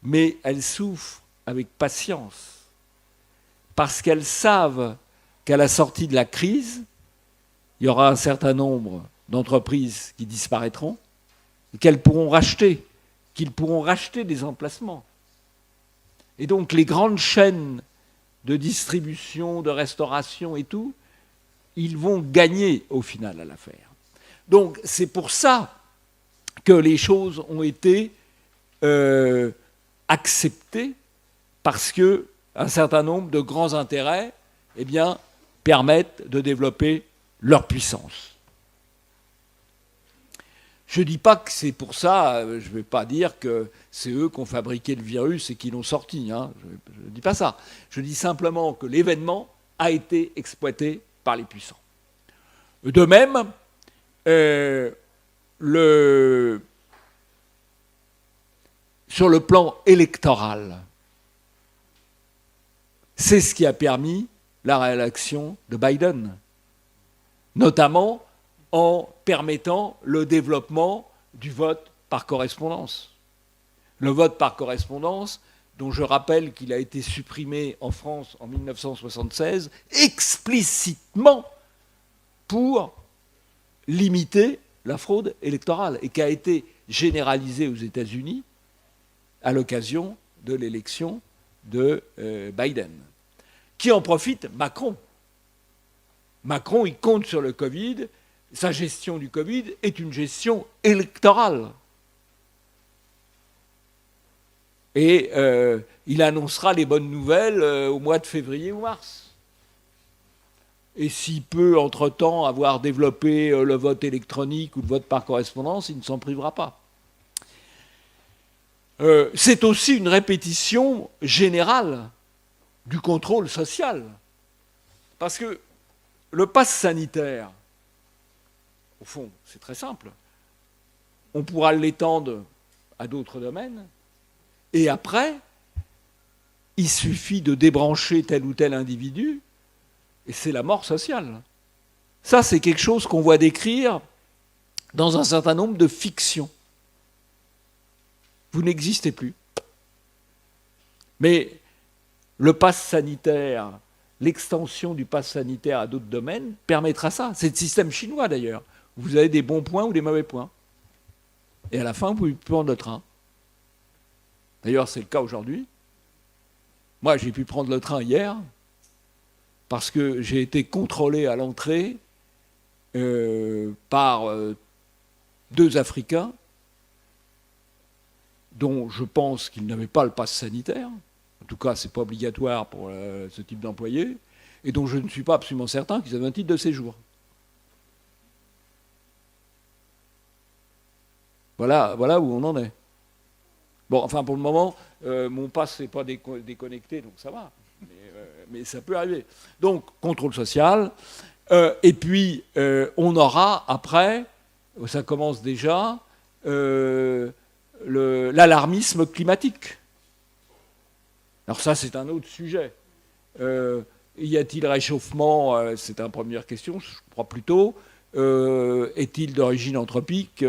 mais elles souffrent avec patience, parce qu'elles savent qu'à la sortie de la crise, il y aura un certain nombre d'entreprises qui disparaîtront, et qu'ils pourront racheter des emplacements. Et donc les grandes chaînes de distribution, de restauration et tout, ils vont gagner au final à l'affaire. Donc c'est pour ça que les choses ont été acceptées, parce qu'un certain nombre de grands intérêts permettent de développer leur puissance. Je ne dis pas que c'est pour ça, je ne vais pas dire que c'est eux qui ont fabriqué le virus et qui l'ont sorti. Hein. Je ne dis pas ça. Je dis simplement que l'événement a été exploité par les puissants. De même, sur le plan électoral, c'est ce qui a permis la réélection de Biden, notamment en permettant le développement du vote par correspondance. Le vote par correspondance, dont je rappelle qu'il a été supprimé en France en 1976, explicitement pour limiter la fraude électorale, et qui a été généralisé aux États-Unis à l'occasion de l'élection de Biden. Qui en profite? Macron. Macron, il compte sur le Covid. Sa gestion du Covid est une gestion électorale. Et il annoncera les bonnes nouvelles au mois de février ou mars. Et s'il peut, entre-temps, avoir développé le vote électronique ou le vote par correspondance, il ne s'en privera pas. C'est aussi une répétition générale du contrôle social. Parce que le pass sanitaire, au fond, c'est très simple. On pourra l'étendre à d'autres domaines. Et après, il suffit de débrancher tel ou tel individu, et c'est la mort sociale. Ça, c'est quelque chose qu'on voit décrire dans un certain nombre de fictions. Vous n'existez plus. Mais le pass sanitaire, l'extension du pass sanitaire à d'autres domaines permettra ça. C'est le système chinois, d'ailleurs. Vous avez des bons points ou des mauvais points. Et à la fin, vous pouvez prendre le train. D'ailleurs, c'est le cas aujourd'hui. Moi, j'ai pu prendre le train hier parce que j'ai été contrôlé à l'entrée par 2 Africains dont je pense qu'ils n'avaient pas le pass sanitaire. En tout cas, ce n'est pas obligatoire pour ce type d'employé, et dont je ne suis pas absolument certain qu'ils avaient un titre de séjour. Voilà où on en est. Bon, enfin, pour le moment, mon pass n'est pas déconnecté, donc ça va. Mais ça peut arriver. Donc, contrôle social. Et puis, on aura, après, ça commence déjà, l'alarmisme climatique. Alors ça, c'est un autre sujet. Y a-t-il réchauffement? C'est une première question, je crois plutôt. Est-il d'origine anthropique?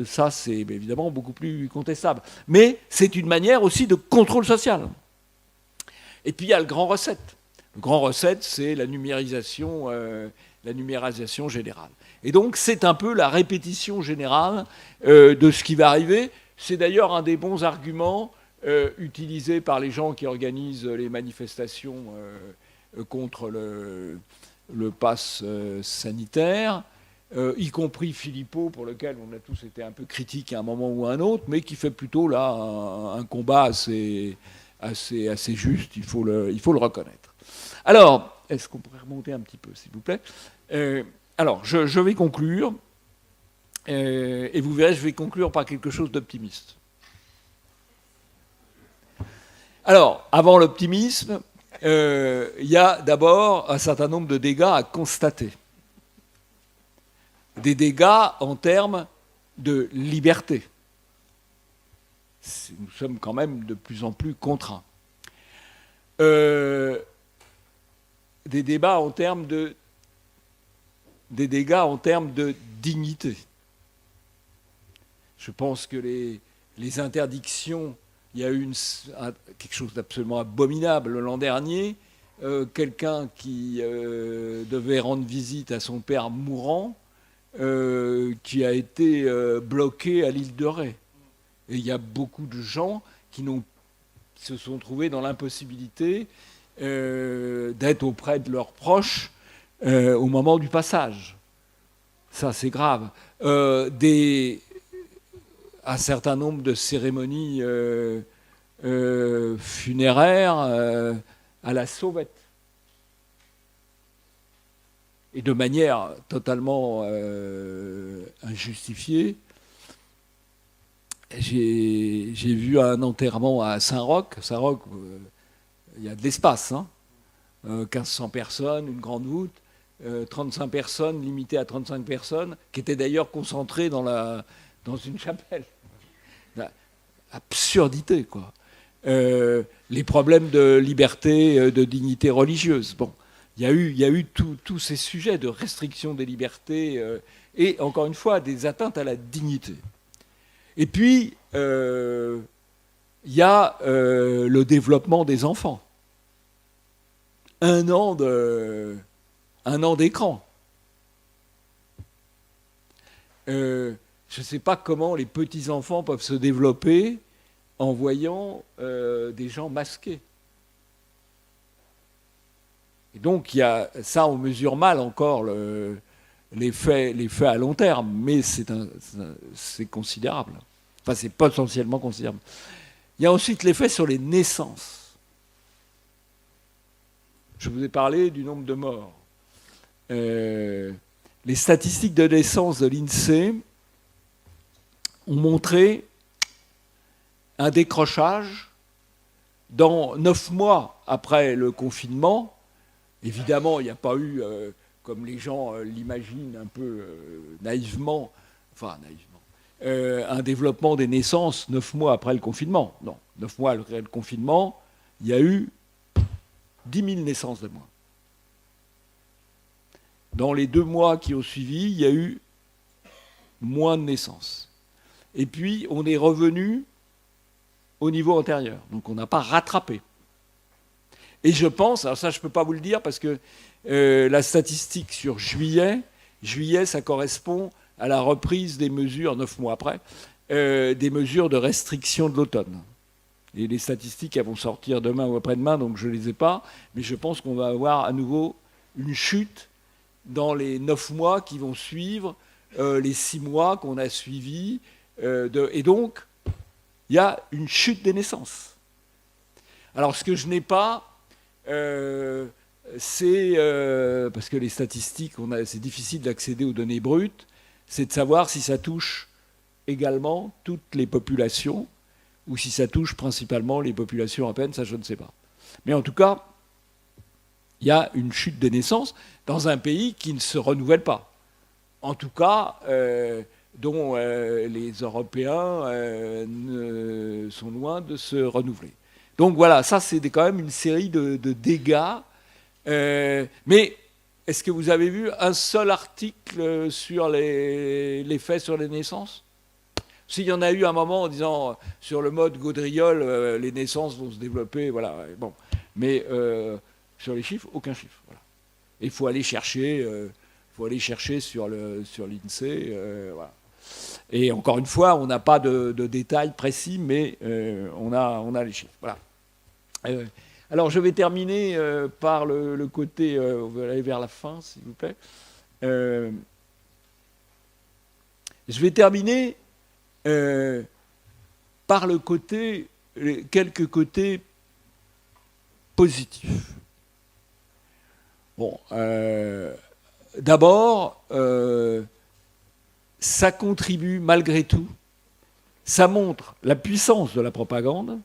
Ça, c'est évidemment beaucoup plus contestable. Mais c'est une manière aussi de contrôle social. Et puis il y a le grand recette. Le grand recette, c'est la numérisation générale. Et donc c'est un peu la répétition générale de ce qui va arriver. C'est d'ailleurs un des bons arguments utilisés par les gens qui organisent les manifestations contre le pass sanitaire. Y compris Philippot, pour lequel on a tous été un peu critiques à un moment ou à un autre, mais qui fait plutôt là un combat assez juste, il faut le reconnaître. Alors, est-ce qu'on pourrait remonter un petit peu, s'il vous plaît? Alors, je vais conclure, et vous verrez, je vais conclure par quelque chose d'optimiste. Alors, avant l'optimisme, il y a d'abord un certain nombre de dégâts à constater. Des dégâts en termes de liberté. Nous sommes quand même de plus en plus contraints. Des dégâts en termes de dignité. Je pense que les interdictions, il y a eu quelque chose d'absolument abominable l'an dernier. Quelqu'un qui devait rendre visite à son père mourant, qui a été bloqué à l'île de Ré. Et il y a beaucoup de gens qui se sont trouvés dans l'impossibilité d'être auprès de leurs proches au moment du passage. Ça, c'est grave. Un certain nombre de cérémonies funéraires à la sauvette. Et de manière totalement injustifiée. J'ai vu un enterrement à Saint-Roch. Saint-Roch, il y a de l'espace. 1500 personnes, une grande voûte, 35 personnes, limitées à 35 personnes, qui étaient d'ailleurs concentrées dans une chapelle. Absurdité, quoi. les problèmes de liberté, de dignité religieuse. Bon, il y a eu tous ces sujets de restriction des libertés et, encore une fois, des atteintes à la dignité. Et puis, il y a le développement des enfants. Un an d'écran. Je ne sais pas comment les petits-enfants peuvent se développer en voyant des gens masqués. Et donc, il y a, ça, on mesure mal encore l'effet à long terme, mais c'est considérable. Enfin, c'est potentiellement considérable. Il y a ensuite l'effet sur les naissances. Je vous ai parlé du nombre de morts. Les statistiques de naissance de l'INSEE ont montré un décrochage dans 9 mois après le confinement. Évidemment, il n'y a pas eu, comme les gens l'imaginent un peu naïvement, un développement des naissances 9 mois après le confinement. Non, 9 mois après le confinement, il y a eu 10 000 naissances de moins. Dans les 2 mois qui ont suivi, il y a eu moins de naissances. Et puis, on est revenu au niveau antérieur. Donc, on n'a pas rattrapé. Et je pense, alors ça, je ne peux pas vous le dire parce que la statistique sur juillet, ça correspond à la reprise des mesures, 9 mois après, des mesures de restriction de l'automne. Et les statistiques, elles vont sortir demain ou après-demain, donc je ne les ai pas. Mais je pense qu'on va avoir à nouveau une chute dans les 9 mois qui vont suivre les 6 mois qu'on a suivis. Et donc, il y a une chute des naissances. Alors, ce que je n'ai pas, c'est, parce que les statistiques, c'est difficile d'accéder aux données brutes, c'est de savoir si ça touche également toutes les populations ou si ça touche principalement les populations européennes, ça je ne sais pas. Mais en tout cas, il y a une chute des naissances dans un pays qui ne se renouvelle pas. En tout cas, dont les Européens sont loin de se renouveler. Donc voilà, ça c'est quand même une série de dégâts. Mais est-ce que vous avez vu un seul article sur l'effet sur les naissances ? S'il y en a eu un moment en disant sur le mode Gaudriol, les naissances vont se développer, voilà. Bon. Mais sur les chiffres, aucun chiffre. Voilà. Il faut aller chercher, sur l'INSEE. Voilà. Et encore une fois, on n'a pas de détails précis, mais on a les chiffres. Voilà. Alors, je vais terminer par le côté... on va aller vers la fin, s'il vous plaît. Je vais terminer par quelques côtés positifs. Bon, d'abord, ça contribue malgré tout, ça montre la puissance de la propagande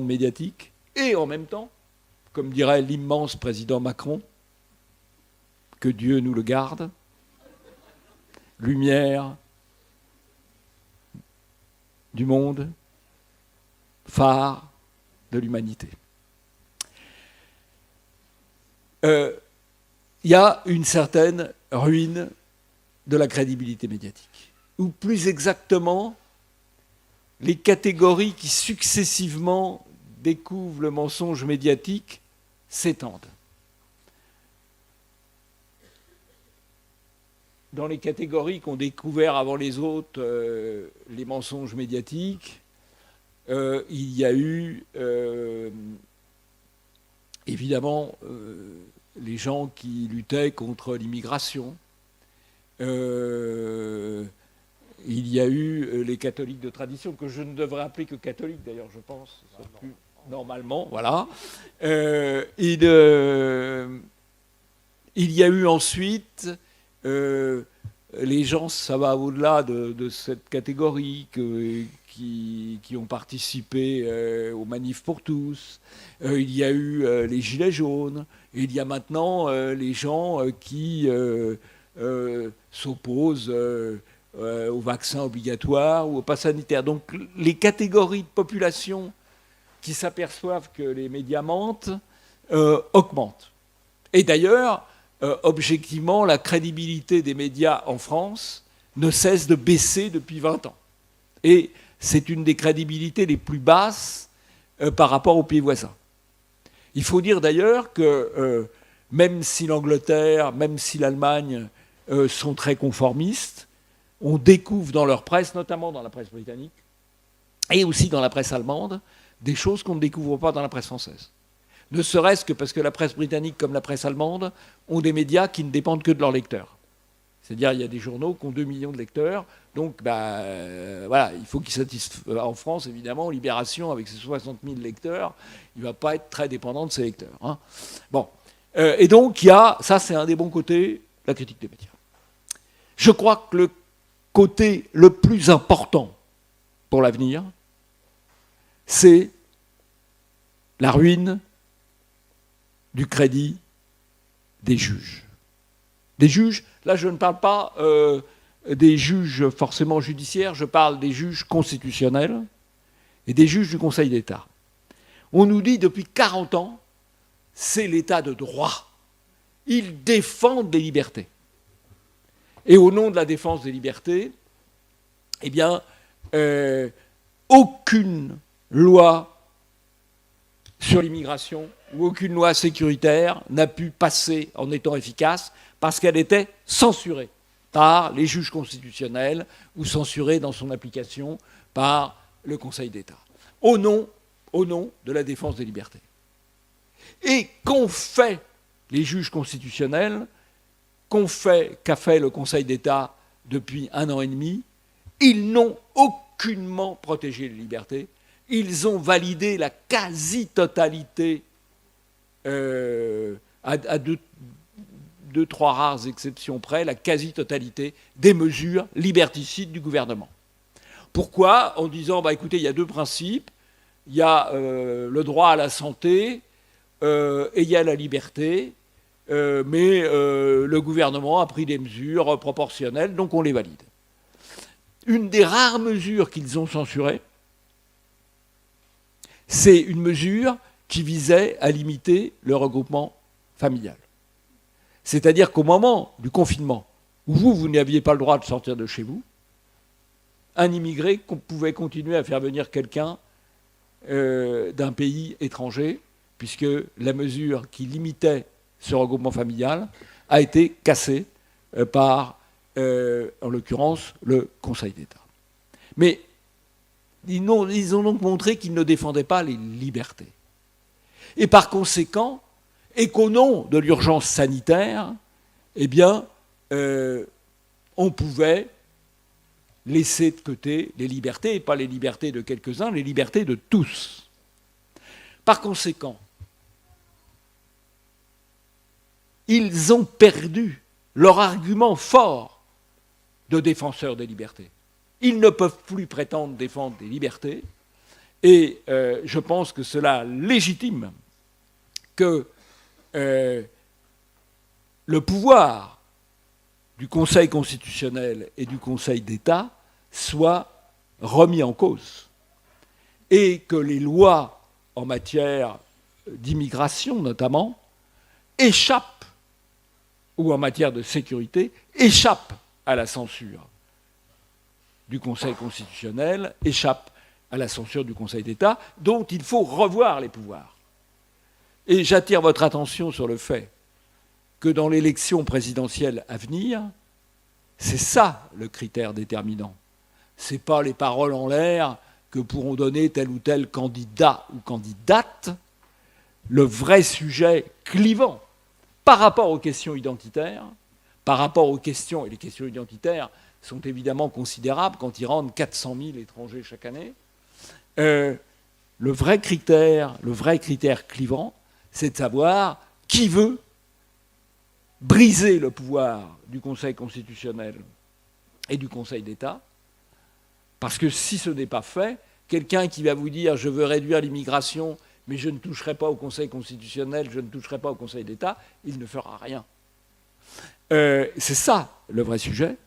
médiatique, et en même temps, comme dirait l'immense président Macron, que Dieu nous le garde, lumière du monde, phare de l'humanité. Il y a une certaine ruine de la crédibilité médiatique, ou plus exactement, les catégories qui successivement découvrent le mensonge médiatique s'étendent. Dans les catégories qu'ont découvert avant les autres les mensonges médiatiques, il y a eu évidemment les gens qui luttaient contre l'immigration. Il y a eu les catholiques de tradition, que je ne devrais appeler que catholiques d'ailleurs, je pense, normalement, voilà. Il y a eu ensuite les gens, ça va au-delà de cette catégorie, qui ont participé aux manifs pour tous. Il y a eu les gilets jaunes. Et il y a maintenant les gens qui s'opposent au vaccin obligatoire ou au pass sanitaire. Donc les catégories de population qui s'aperçoivent que les médias mentent augmentent. Et d'ailleurs, objectivement, la crédibilité des médias en France ne cesse de baisser depuis 20 ans. Et c'est une des crédibilités les plus basses par rapport aux pays voisins. Il faut dire d'ailleurs que même si l'Angleterre, même si l'Allemagne sont très conformistes, on découvre dans leur presse, notamment dans la presse britannique, et aussi dans la presse allemande, des choses qu'on ne découvre pas dans la presse française. Ne serait-ce que parce que la presse britannique comme la presse allemande ont des médias qui ne dépendent que de leurs lecteurs. C'est-à-dire il y a des journaux qui ont 2 millions de lecteurs, donc voilà, il faut qu'ils satisfassent. En France, évidemment, Libération, avec ses 60 000 lecteurs, il ne va pas être très dépendant de ses lecteurs. Hein. Bon. Et donc, il y a, ça c'est un des bons côtés, la critique des médias. Je crois que le côté le plus important pour l'avenir, c'est la ruine du crédit des juges. Des juges, là je ne parle pas des juges forcément judiciaires, je parle des juges constitutionnels et des juges du Conseil d'État. On nous dit depuis 40 ans, c'est l'état de droit. Ils défendent les libertés. Et au nom de la défense des libertés, eh bien, aucune loi sur l'immigration ou aucune loi sécuritaire n'a pu passer en étant efficace parce qu'elle était censurée par les juges constitutionnels ou censurée dans son application par le Conseil d'État, au nom de la défense des libertés. Et qu'ont fait les juges constitutionnels, qu'a fait le Conseil d'État depuis 1 an et demi? Ils n'ont aucunement protégé les libertés. Ils ont validé la quasi-totalité, à deux, trois rares exceptions près, la quasi-totalité des mesures liberticides du gouvernement. Pourquoi? En disant, écoutez, il y a 2 principes. Il y a le droit à la santé et il y a la liberté. Mais le gouvernement a pris des mesures proportionnelles, donc on les valide. Une des rares mesures qu'ils ont censurées, c'est une mesure qui visait à limiter le regroupement familial. C'est-à-dire qu'au moment du confinement, où vous n'aviez pas le droit de sortir de chez vous, un immigré pouvait continuer à faire venir quelqu'un d'un pays étranger, puisque la mesure qui limitait ce regroupement familial a été cassée par, en l'occurrence, le Conseil d'État. Mais ils ont donc montré qu'ils ne défendaient pas les libertés. Et par conséquent, et qu'au nom de l'urgence sanitaire, eh bien, on pouvait laisser de côté les libertés, et pas les libertés de quelques-uns, les libertés de tous. Par conséquent, ils ont perdu leur argument fort de défenseurs des libertés. Ils ne peuvent plus prétendre défendre des libertés, et je pense que cela légitime que le pouvoir du Conseil constitutionnel et du Conseil d'État soit remis en cause, et que les lois en matière d'immigration notamment échappent, ou en matière de sécurité, échappent à la censure du Conseil constitutionnel, échappent à la censure du Conseil d'État, dont il faut revoir les pouvoirs. Et j'attire votre attention sur le fait que dans l'élection présidentielle à venir, c'est ça le critère déterminant. Ce n'est pas les paroles en l'air que pourront donner tel ou tel candidat ou candidate. Le vrai sujet clivant par rapport aux questions identitaires, par rapport aux questions, et les questions identitaires sont évidemment considérables quand ils rendent 400 000 étrangers chaque année, le vrai critère clivant, c'est de savoir qui veut briser le pouvoir du Conseil constitutionnel et du Conseil d'État, parce que si ce n'est pas fait, quelqu'un qui va vous dire « je veux réduire l'immigration, mais je ne toucherai pas au Conseil constitutionnel, je ne toucherai pas au Conseil d'État », il ne fera rien. C'est ça le vrai sujet.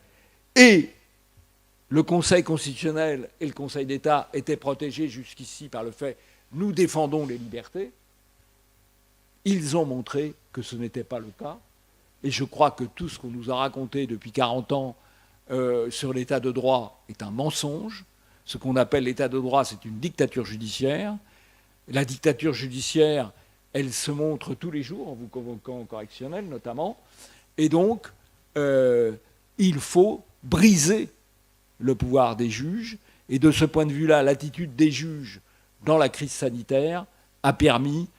Et le Conseil constitutionnel et le Conseil d'État étaient protégés jusqu'ici par le fait « nous défendons les libertés », ils ont montré que ce n'était pas le cas. Et je crois que tout ce qu'on nous a raconté depuis 40 ans sur l'état de droit est un mensonge. Ce qu'on appelle l'état de droit, c'est une dictature judiciaire. La dictature judiciaire, elle se montre tous les jours, en vous convoquant au correctionnel notamment. Et donc, il faut briser le pouvoir des juges. Et de ce point de vue-là, l'attitude des juges dans la crise sanitaire a permis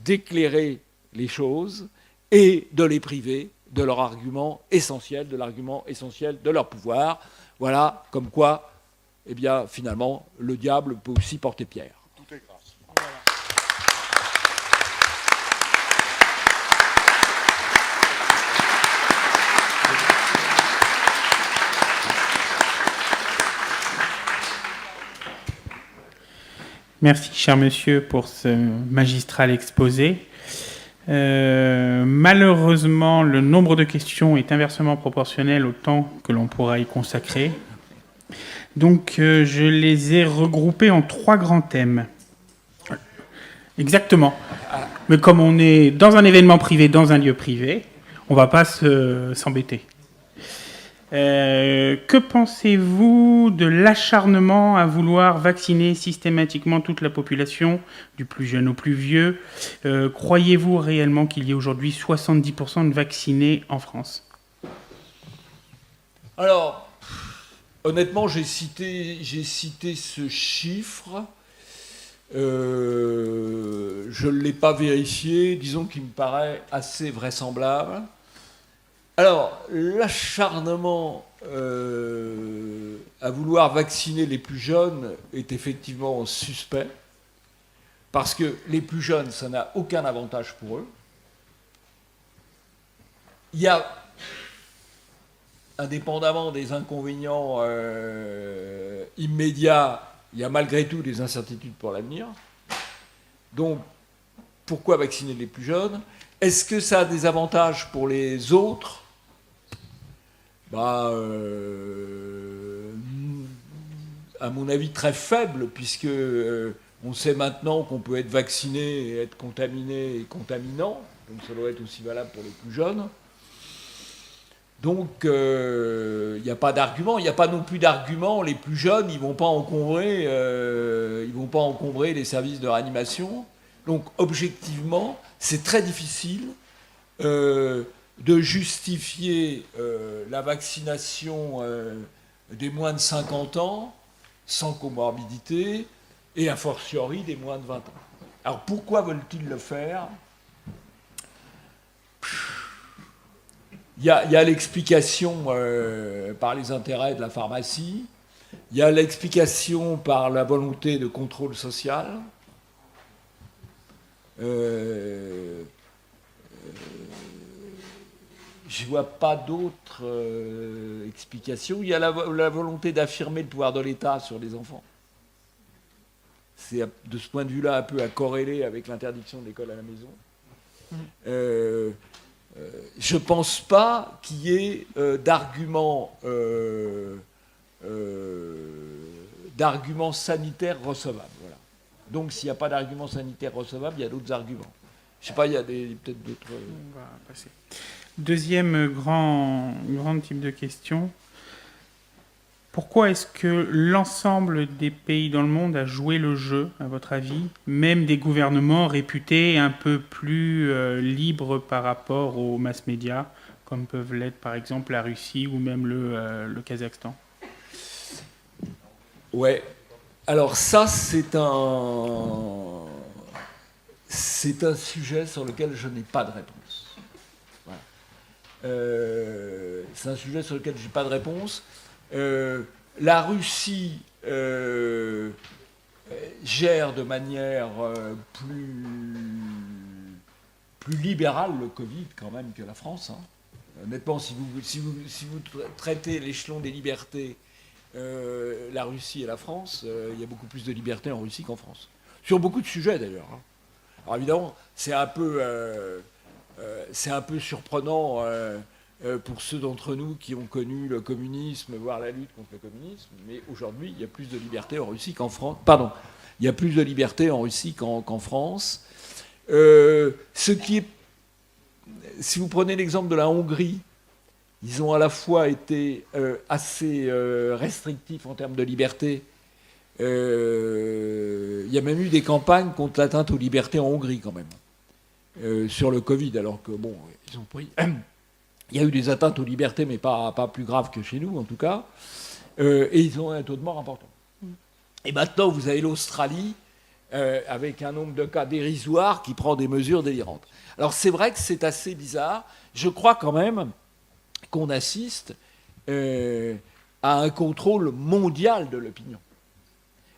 d'éclairer les choses et de les priver de leur argument essentiel, de l'argument essentiel de leur pouvoir. Voilà, comme quoi, eh bien, finalement, le diable peut aussi porter pierre. Tout est grâce. Voilà. Merci, cher monsieur, pour ce magistral exposé. Malheureusement, le nombre de questions est inversement proportionnel au temps que l'on pourra y consacrer. Donc, je les ai regroupés en 3 grands thèmes. Exactement. Mais comme on est dans un événement privé, dans un lieu privé, on ne va pas s'embêter. Que pensez-vous de l'acharnement à vouloir vacciner systématiquement toute la population, du plus jeune au plus vieux ? Croyez-vous réellement qu'il y ait aujourd'hui 70% de vaccinés en France ? Alors, honnêtement, j'ai cité ce chiffre. Je ne l'ai pas vérifié. Disons qu'il me paraît assez vraisemblable. Alors, l'acharnement à vouloir vacciner les plus jeunes est effectivement suspect, parce que les plus jeunes, ça n'a aucun avantage pour eux. Il y a, indépendamment des inconvénients immédiats, il y a malgré tout des incertitudes pour l'avenir. Donc, pourquoi vacciner les plus jeunes ? Est-ce que ça a des avantages pour les autres ? À mon avis, très faible, puisque on sait maintenant qu'on peut être vacciné et être contaminé et contaminant, donc ça doit être aussi valable pour les plus jeunes. Donc, il n'y a pas d'argument. Il n'y a pas non plus d'argument. Les plus jeunes, ils ne vont pas encombrer les services de réanimation. Donc, objectivement, c'est très difficile de justifier la vaccination des moins de 50 ans sans comorbidité et a fortiori des moins de 20 ans. Alors pourquoi veulent-ils le faire ? Il y a l'explication par les intérêts de la pharmacie, il y a l'explication par la volonté de contrôle social. Je ne vois pas d'autres explications. Il y a la volonté d'affirmer le pouvoir de l'État sur les enfants. C'est de ce point de vue-là un peu à corréler avec l'interdiction de l'école à la maison. Je ne pense pas qu'il y ait d'arguments sanitaires recevables. Voilà. Donc s'il n'y a pas d'arguments sanitaires recevables, il y a d'autres arguments. Je ne sais pas, il y a peut-être d'autres... On va passer. Deuxième grand type de question. Pourquoi est-ce que l'ensemble des pays dans le monde a joué le jeu, à votre avis, même des gouvernements réputés un peu plus libres par rapport aux mass médias, comme peuvent l'être par exemple la Russie ou même le Kazakhstan ? Ouais. Alors ça, c'est un sujet sur lequel je n'ai pas de réponse. Voilà. C'est un sujet sur lequel je n'ai pas de réponse. La Russie gère de manière plus libérale le Covid quand même que la France. Hein. Honnêtement, si vous traitez l'échelon des libertés, la Russie et la France, il y a beaucoup plus de liberté en Russie qu'en France. Sur beaucoup de sujets d'ailleurs. Hein. Alors évidemment, c'est un peu surprenant pour ceux d'entre nous qui ont connu le communisme, voire la lutte contre le communisme, mais aujourd'hui, il y a plus de liberté en Russie qu'en France. Pardon, il y a plus de liberté en Russie qu'en France. Ce qui est, si vous prenez l'exemple de la Hongrie, ils ont à la fois été assez restrictifs en termes de liberté. Il y a même eu des campagnes contre l'atteinte aux libertés en Hongrie, quand même, sur le Covid, alors que, bon, ils ont pris... Il y a eu des atteintes aux libertés, mais pas plus graves que chez nous, en tout cas. Et ils ont un taux de mort important. Et maintenant, vous avez l'Australie, avec un nombre de cas dérisoire qui prend des mesures délirantes. Alors, c'est vrai que c'est assez bizarre. Je crois quand même qu'on assiste à un contrôle mondial de l'opinion.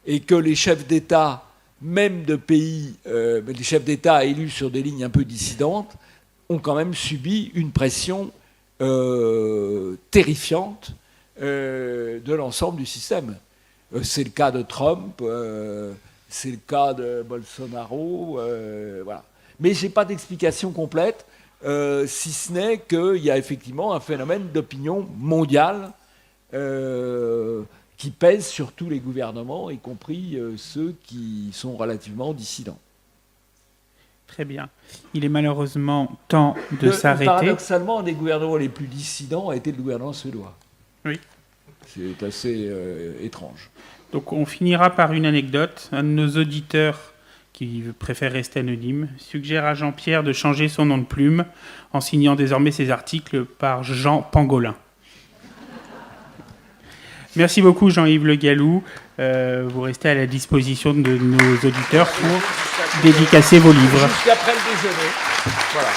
Et que les chefs d'État, même de pays, les chefs d'État élus sur des lignes un peu dissidentes, ont quand même subi une pression terrifiante de l'ensemble du système. C'est le cas de Trump, c'est le cas de Bolsonaro, voilà. Mais je n'ai pas d'explication complète, si ce n'est qu'il y a effectivement un phénomène d'opinion mondiale qui pèse sur tous les gouvernements, y compris ceux qui sont relativement dissidents. Très bien. Il est malheureusement temps de s'arrêter. Paradoxalement, un des gouvernements les plus dissidents a été le gouvernement suédois. Oui. C'est assez étrange. Donc on finira par une anecdote. Un de nos auditeurs, qui préfère rester anonyme, suggère à Jean-Pierre de changer son nom de plume en signant désormais ses articles par Jean Pangolin. Merci beaucoup Jean-Yves Le Gallou. Vous restez à la disposition de nos auditeurs pour dédicacer vos livres. Jusqu'après le déjeuner. Voilà.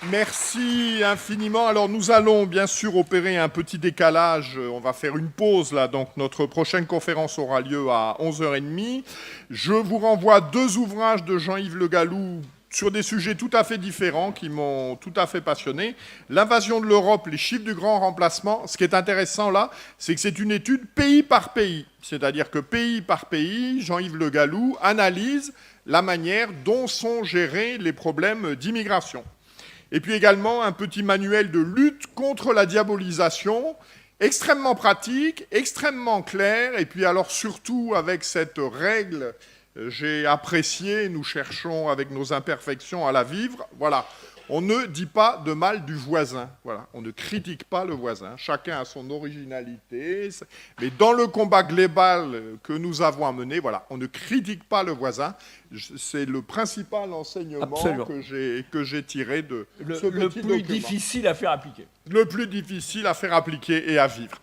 Merci infiniment. Alors nous allons bien sûr opérer un petit décalage. On va faire une pause là. Donc notre prochaine conférence aura lieu à 11h30. Je vous renvoie 2 ouvrages de Jean-Yves Le Gallou sur des sujets tout à fait différents qui m'ont tout à fait passionné. L'invasion de l'Europe, les chiffres du grand remplacement. Ce qui est intéressant là, c'est que c'est une étude pays par pays. C'est-à-dire que pays par pays, Jean-Yves Le Gallou analyse la manière dont sont gérés les problèmes d'immigration. Et puis également un petit manuel de lutte contre la diabolisation, extrêmement pratique, extrêmement clair, et puis alors surtout avec cette règle, j'ai apprécié, nous cherchons avec nos imperfections à la vivre, voilà. On ne dit pas de mal du voisin, voilà. On ne critique pas le voisin, chacun a son originalité, mais dans le combat global que nous avons à mener, voilà, on ne critique pas le voisin. C'est le principal enseignement que j'ai tiré de ce petit document. Le plus difficile à faire appliquer. Le plus difficile à faire appliquer et à vivre.